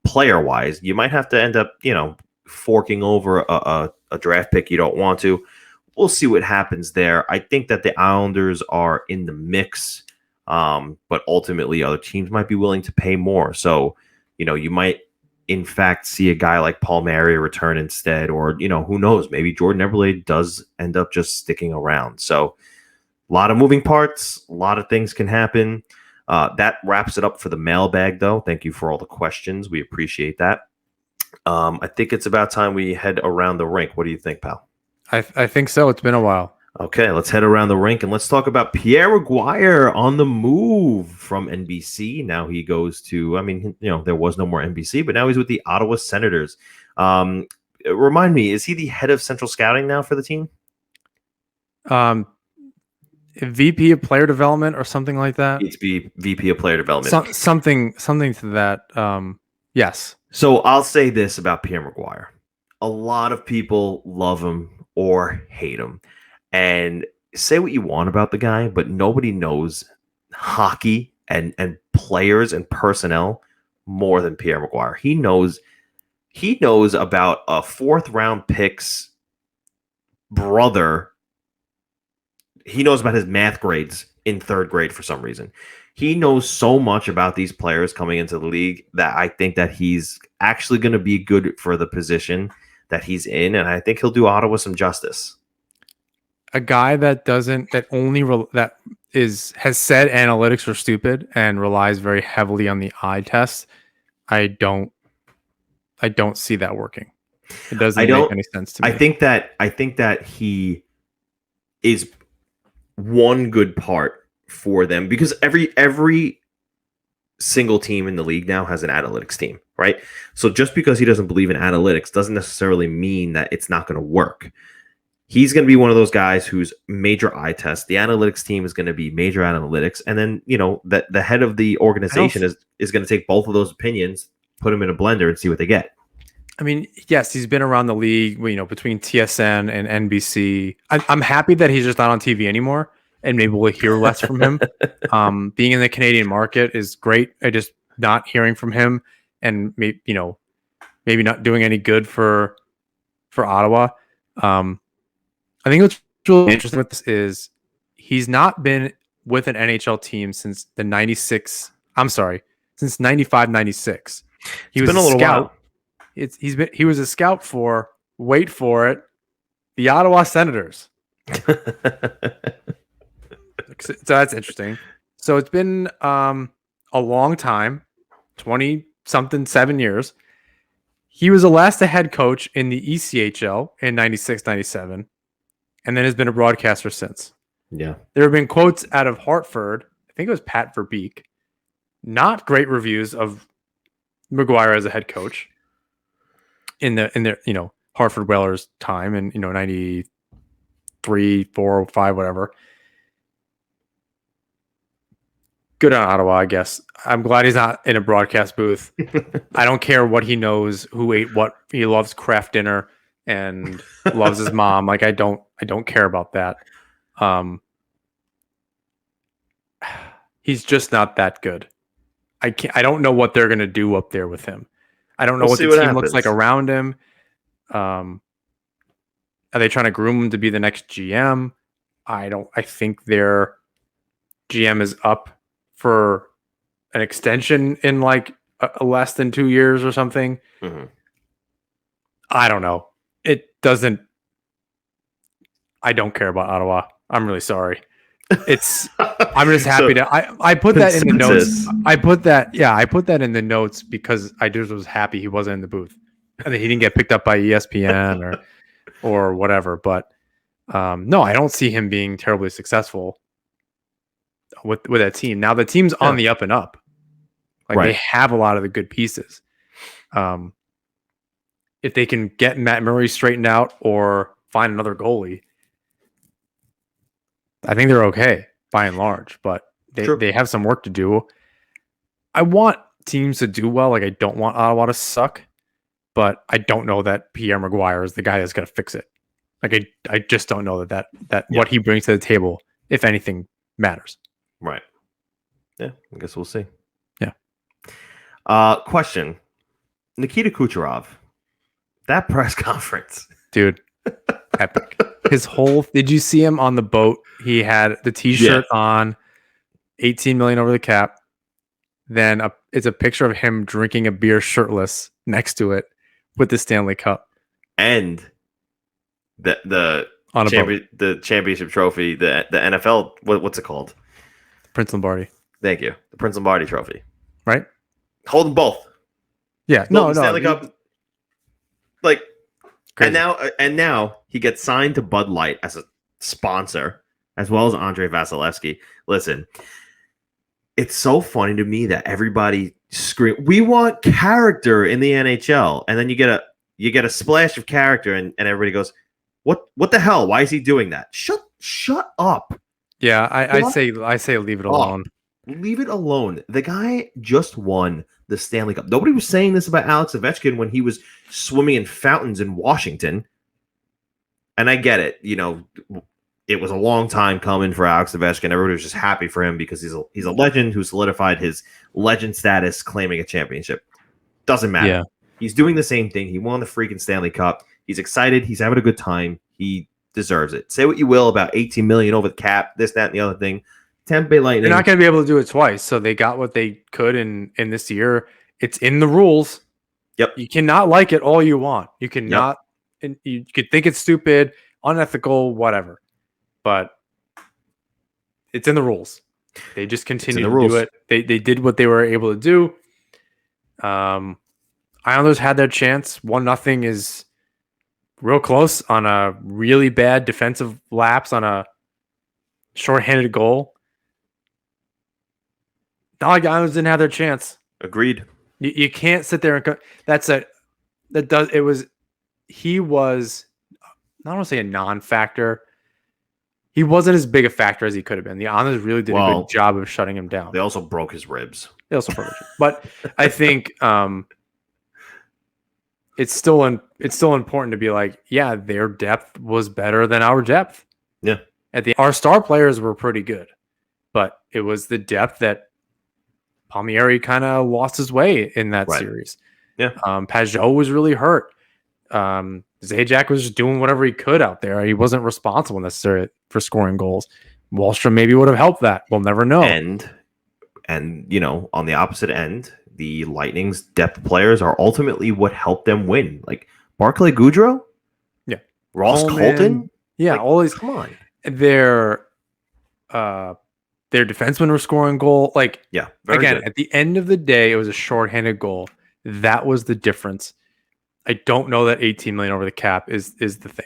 Player-wise, you might have to end up, forking over a draft pick you don't want to. We'll see what happens there. I think that the Islanders are in the mix, but ultimately other teams might be willing to pay more. So, you might, in fact, see a guy like Palmieri return instead, or, who knows, maybe Jordan Eberle does end up just sticking around. So a lot of moving parts, a lot of things can happen. That wraps it up for the mailbag, though. Thank you for all the questions. We appreciate that. I think it's about time we head around the rink. What do you think, pal? I think so. It's been a while. Okay, let's head around the rink and let's talk about Pierre Aguirre on the move from NBC. Now he goes to, there was no more NBC, but now he's with the Ottawa Senators. remind me, is he the head of central scouting now for the team? VP of player development or something like that. It's VP of player development. Something to that. Yes. So I'll say this about Pierre McGuire. A lot of people love him or hate him. And say what you want about the guy, but nobody knows hockey and players and personnel more than Pierre McGuire. He knows about a 4th round pick's brother. He knows about his math grades in 3rd grade for some reason. He knows so much about these players coming into the league that I think that he's actually going to be good for the position that he's in, and I think he'll do Ottawa some justice. A guy that has said analytics are stupid and relies very heavily on the eye test. I don't see that working. It doesn't make any sense to me. I think that he is one good part for them because every single team in the league now has an analytics team, right? So just because he doesn't believe in analytics doesn't necessarily mean that it's not going to work. He's going to be one of those guys who's major eye test. The analytics team is going to be major analytics. And then, the head of the organization is going to take both of those opinions, put them in a blender and see what they get. I mean, yes, he's been around the league, between TSN and NBC. I'm happy that he's just not on TV anymore, and maybe we'll hear less from him. Being in the Canadian market is great. I just not hearing from him, and maybe not doing any good for Ottawa. I think what's really interesting with this is he's not been with an NHL team since the 96. I'm sorry, since 95-96. He was been a little scout. while. He was a scout for, wait for it, the Ottawa Senators. So that's interesting. So it's been a long time, 7 years. He was the last head coach in the ECHL in 96-97, and then has been a broadcaster since. Yeah. There have been quotes out of Hartford. I think it was Pat Verbeek. Not great reviews of McGuire as a head coach in their Hartford Whalers time in 93, 4, 5, whatever. Good on Ottawa, I guess. I'm glad he's not in a broadcast booth. I don't care what he knows, who ate what. He loves Kraft dinner and loves his mom. Like I don't care about that. He's just not that good. I don't know what they're gonna do up there with him. I don't know what the team looks like around him. Are they trying to groom him to be the next GM? I think their GM is up for an extension in like less than 2 years or something. Mm-hmm. I don't know. I don't care about Ottawa. I'm really sorry. I'm just happy I put that in the notes. I put that in the notes because I just was happy he wasn't in the booth and that he didn't get picked up by ESPN or whatever. But no, I don't see him being terribly successful with that team. Now the team's on the up and up. Like They have a lot of the good pieces. If they can get Matt Murray straightened out or find another goalie, I think they're okay by and large, but they have some work to do. I want teams to do well. Like I don't want Ottawa to suck, but I don't know that Pierre McGuire is the guy that's going to fix it. Like I just don't know that what he brings to the table, if anything, matters. Right. Yeah, I guess we'll see. Yeah. Question. Nikita Kucherov, that press conference. Dude, epic. Did you see him on the boat? He had the t-shirt on, 18 million over the cap. Then it's a picture of him drinking a beer shirtless next to it with the Stanley Cup. And the championship trophy, the NFL, what's it called? Prince Lombardi. Thank you. The Prince Lombardi trophy. Right? Hold them both. Yeah. No. Stanley Cup. Like, crazy. And now he gets signed to Bud Light as a sponsor, as well as Andrei Vasilevsky. Listen, it's so funny to me that everybody scream, "We want character in the NHL," and then you get you get a splash of character, and everybody goes, "What the hell? Why is he doing that?" Shut up. Yeah, I say leave it alone. Leave it alone. The guy just won the Stanley Cup. Nobody was saying this about Alex Ovechkin when he was swimming in fountains in Washington. And I get it. It was a long time coming for Alex Ovechkin. Everybody was just happy for him because he's a legend who solidified his legend status, claiming a championship. Doesn't matter. Yeah. He's doing the same thing. He won the freaking Stanley Cup. He's excited. He's having a good time. He deserves it. Say what you will about $18 million over the cap, this, that, and the other thing. Tampa Bay Lightning. They're not going to be able to do it twice, so they got what they could in this year. It's in the rules. Yep. You cannot like it all you want. You cannot. And you could think it's stupid, unethical, whatever, but it's in the rules. They just continue to do it. They did what they were able to do. Islanders had their chance. 1-0 is real close on a really bad defensive lapse on a shorthanded goal. Not like the Islanders didn't have their chance. Agreed. You can't sit there and he was, I don't want to say a non-factor. He wasn't as big a factor as he could have been. The Islanders really did a good job of shutting him down. They also broke his ribs. But I think it's still important to be like, yeah, their depth was better than our depth. Yeah. Our star players were pretty good, but it was the depth that Palmieri kind of lost his way in that series. Yeah. Pajot was really hurt. Zajac was just doing whatever he could out there. He wasn't responsible necessarily for scoring goals. Wallstrom maybe would have helped that. We'll never know. And on the opposite end, the Lightning's depth players are ultimately what helped them win. Like Barclay Goodrow, Ross Colton, all these. Come on, their defensemen were scoring goal. Again, good. At the end of the day, it was a shorthanded goal. That was the difference. I don't know that $18 million over the cap is the thing.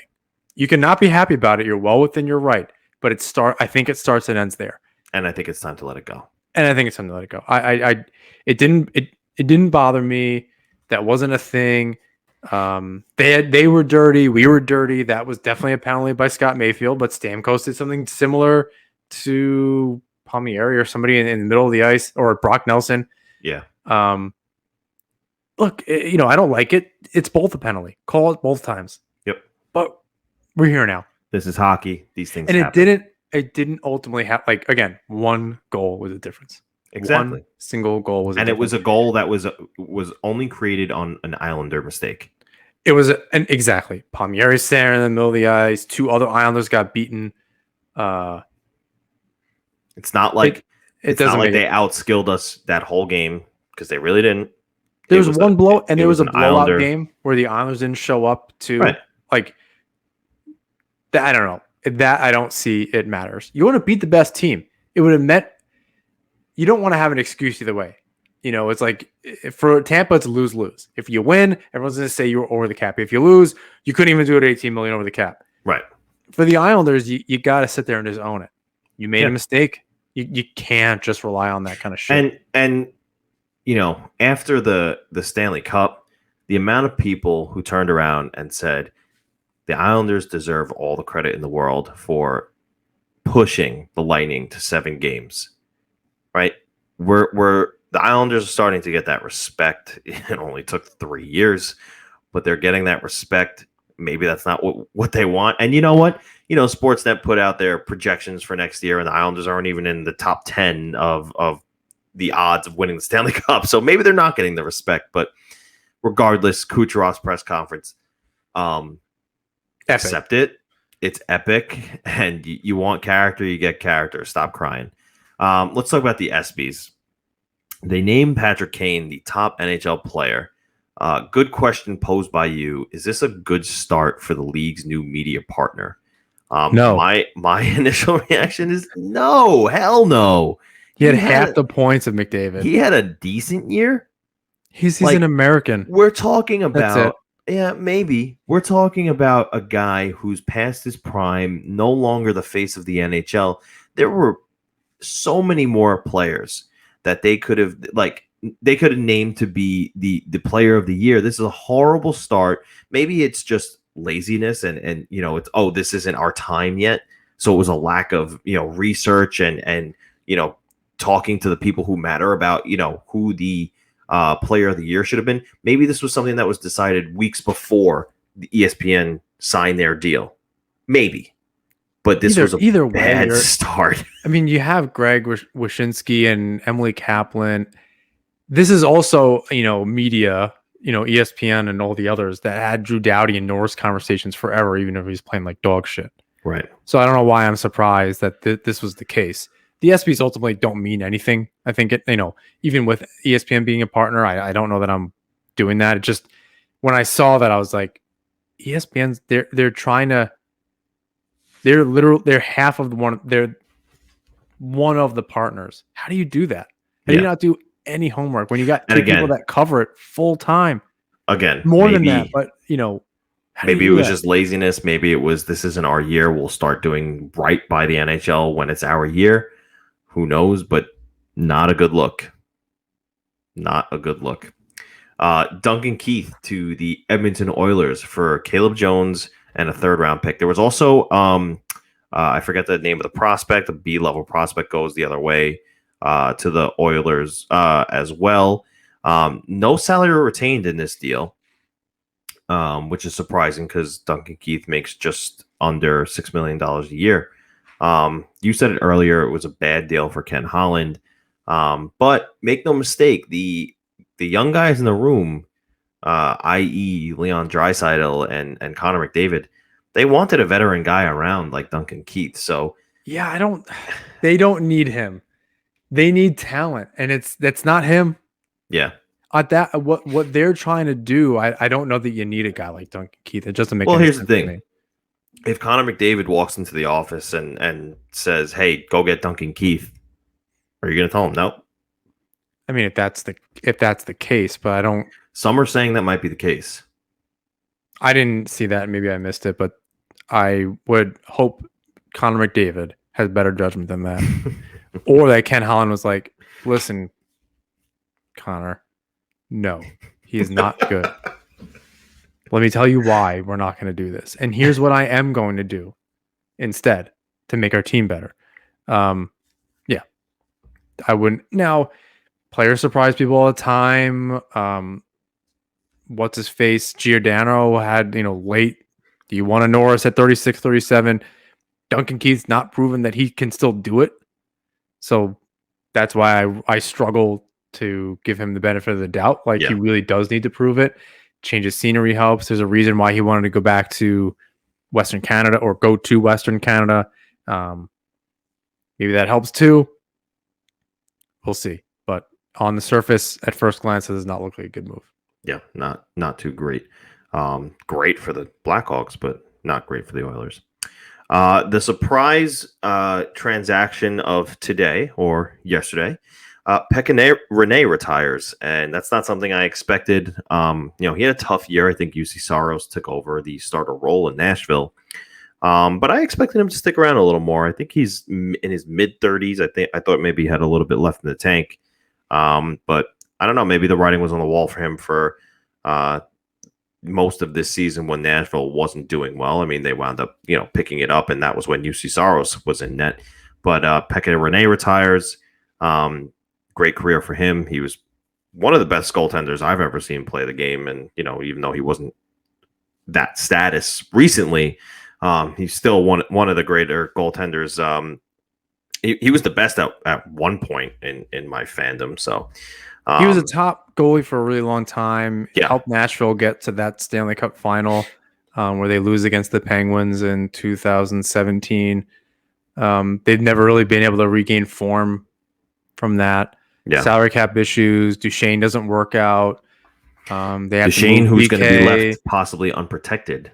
You cannot be happy about it. You're well within your right, but I think it starts and ends there. And I think it's time to let it go. It didn't bother me. That wasn't a thing. They were dirty. We were dirty. That was definitely a penalty by Scott Mayfield, but Stamkos did something similar to Palmieri or somebody in the middle of the ice, or Brock Nelson. Yeah. Look, I don't like it. It's both a penalty. Call it both times. Yep. But we're here now. This is hockey. These things and happen. It didn't ultimately have, again, one goal was a difference. Exactly. One single goal was a difference. And it was a goal that was only created on an Islander mistake. It was exactly. Palmieri standing in the middle of the ice. Two other Islanders got beaten. It's not like they outskilled us that whole game, because they really didn't. There was one blow, and there was a blowout game where the Islanders didn't show up to that. I don't know. That I don't see it matters. You want to beat the best team. It would have meant you don't want to have an excuse either way. It's like for Tampa, it's lose-lose. If you win, everyone's going to say you were over the cap. If you lose, you couldn't even do it $18 million over the cap. Right. For the Islanders, you got to sit there and just own it. You made a mistake. You can't just rely on that kind of shit. And after the Stanley Cup, the amount of people who turned around and said the Islanders deserve all the credit in the world for pushing the Lightning to 7 games, right? We're the Islanders are starting to get that respect. It only took 3 years, but they're getting that respect. Maybe that's not what they want. And you know what? Sportsnet put out their projections for next year, and the Islanders aren't even in the top 10 of the odds of winning the Stanley Cup. So maybe they're not getting the respect. But regardless, Kucherov's press conference, accept it. It's epic. And you want character, you get character. Stop crying. Let's talk about the ESPYs. They named Patrick Kane the top NHL player. Good question posed by you. Is this a good start for the league's new media partner? No. My initial reaction is no. Hell no. He had half the points of McDavid. He had a decent year. He's an American. We're talking about maybe. We're talking about a guy who's past his prime, no longer the face of the NHL. There were so many more players that they could have, named to be the player of the year. This is a horrible start. Maybe it's just laziness and it's, oh, this isn't our time yet. So it was a lack of, research and talking to the people who matter about, who the player of the year should have been. Maybe this was something that was decided weeks before the ESPN signed their deal. Maybe. But this was a bad start. I mean, you have Greg Wyshynski and Emily Kaplan. This is also, media, ESPN and all the others that had Drew Doughty and Norris conversations forever, even if he's playing like dog shit. Right. So I don't know why I'm surprised that this was the case. The ESPYs ultimately don't mean anything. I think even with ESPN being a partner, I don't know that I'm doing that. It just, when I saw that, I was like, ESPN's they're half of they're one of the partners. How do you do that? How do you not do any homework when you got two people that cover it full time? Again, more than that, but maybe it was just laziness. Maybe it was, this isn't our year. We'll start doing right by the NHL when it's our year. Who knows? But not a good look. Not a good look. Duncan Keith to the Edmonton Oilers for Caleb Jones and a 3rd round pick. There was also, I forget the name of the prospect. The B-level prospect goes the other way to the Oilers as well. No salary retained in this deal, which is surprising because Duncan Keith makes just under $6 million a year. You said it earlier, it was a bad deal for Ken Holland. But make no mistake, the young guys in the room, i.e. Leon Draisaitl and Connor McDavid, they wanted a veteran guy around like Duncan Keith. So yeah, they don't need him. They need talent, and that's not him. Yeah. What they're trying to do, I don't know that you need a guy like Duncan Keith. It doesn't make. Well, here's the thing: if Connor McDavid walks into the office and says, "Hey, go get Duncan Keith," are you going to tell him no? I mean, if that's the case, but I don't. Some are saying that might be the case. I didn't see that. Maybe I missed it, but I would hope Connor McDavid has better judgment than that, or that Ken Holland was like, "Listen, Connor, no, he is not good. Let me tell you why we're not going to do this, and here's what I am going to do instead to make our team better." Yeah, I wouldn't now. Players surprise people all the time. What's his face? Giordano had, late. Do you want a Norris at 36, 37? Duncan Keith's not proven that he can still do it. So that's why I struggle to give him the benefit of the doubt. He really does need to prove it. Change of scenery helps. There's a reason why he wanted to go back to Western Canada or go to Western Canada. Maybe that helps too. We'll see. But on the surface, at first glance, it does not look like a good move. Yeah, not too great. Great for the Blackhawks, but not great for the Oilers. The surprise transaction of today or yesterday, Pekka Rinne retires, and that's not something I expected. He had a tough year. I think UC Saros took over the starter role in Nashville, but I expected him to stick around a little more. I think he's in his mid-30s. I thought maybe he had a little bit left in the tank, but I don't know. Maybe the writing was on the wall for him for most of this season when Nashville wasn't doing well. I mean, they wound up, picking it up, and that was when UC Saros was in net. But Pekka Rinne retires. Great career for him. He was one of the best goaltenders I've ever seen play the game. And, even though he wasn't that status recently, he's still one of the greater goaltenders. He was the best at one point in my fandom. So he was a top goalie for a really long time. Yeah. Helped Nashville get to that Stanley Cup final where they lose against the Penguins in 2017. They've never really been able to regain form from that. Yeah. Salary cap issues. Duchesne doesn't work out. They have Duchesne, who's going to be left possibly unprotected.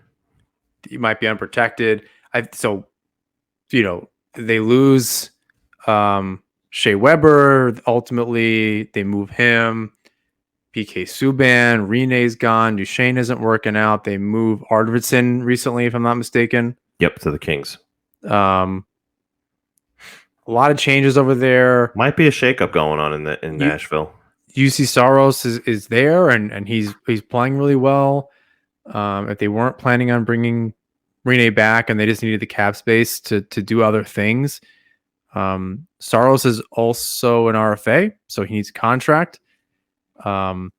He might be unprotected. They lose Shea Weber. Ultimately, they move him. PK Subban, Rinne's gone. Duchesne isn't working out. They move Arvidsson recently, if I'm not mistaken. Yep, to the Kings. A lot of changes over there. Might be a shakeup going on in Nashville. UC Saros is there and he's playing really well. If they weren't planning on bringing Rene back and they just needed the cap space to do other things, Saros is also an RFA, so he needs a contract. So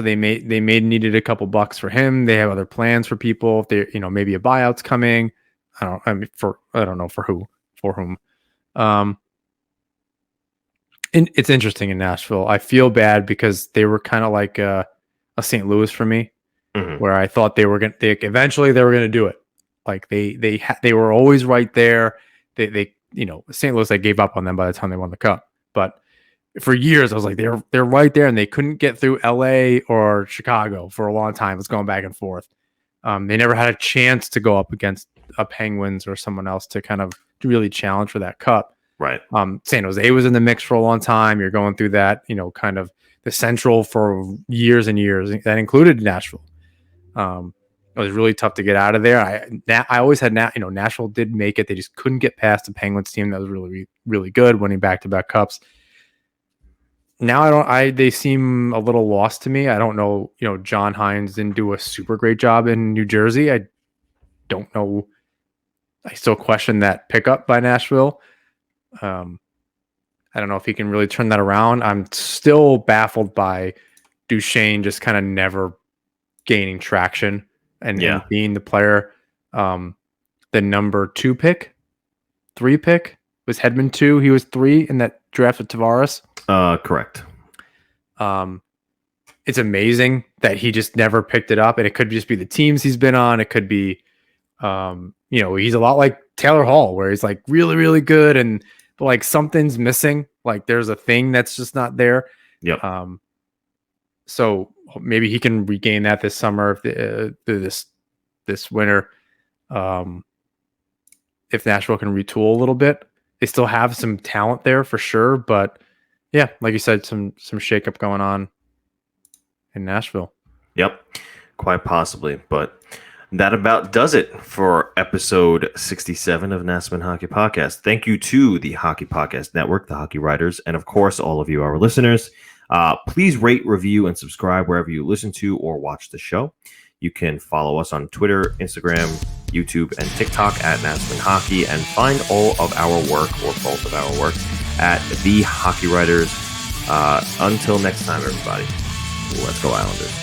they needed a couple bucks for him. They have other plans for people. If they, maybe a buyout's coming. I don't know for whom. And it's interesting in Nashville. I feel bad because they were kind of like a St. Louis for me, where I thought eventually they were gonna do it. Like they were always right there. They St. Louis, I gave up on them by the time they won the cup. But for years I was like they're right there, and they couldn't get through LA or Chicago for a long time. It was going back and forth. They never had a chance to go up against a Penguins or someone else to kind of really challenge for that cup. Right. San Jose was in the mix for a long time. You're going through that, kind of the Central for years and years. That included Nashville. It was really tough to get out of there. I always had Nashville did make it. They just couldn't get past the Penguins team that was really, really good, winning back-to-back cups. Now they seem a little lost to me. I don't know. John Hines didn't do a super great job in New Jersey. I don't know. I still question that pickup by Nashville. I don't know if he can really turn that around. I'm still baffled by Duchesne just kind of never gaining traction and being the player. The number 3 pick was Hedman 2. He was 3 in that draft with Tavares. Correct. It's amazing that he just never picked it up, and it could just be the teams he's been on. It could be, he's a lot like Taylor Hall, where he's like really, really good, but like something's missing. Like there's a thing that's just not there. Yep. So maybe he can regain that this summer, this winter. If Nashville can retool a little bit, they still have some talent there for sure. But yeah, like you said, some shakeup going on in Nashville. Yep, quite possibly. But that about does it for episode 67 of Nassauman Hockey Podcast. Thank you to the Hockey Podcast Network, the Hockey Writers, and of course, all of you, our listeners. Please rate, review, and subscribe wherever you listen to or watch the show. You can follow us on Twitter, Instagram, YouTube, and TikTok at Nassauman Hockey, and find all of our work, or both of our work, at The Hockey Writers. Until next time, everybody, let's go Islanders.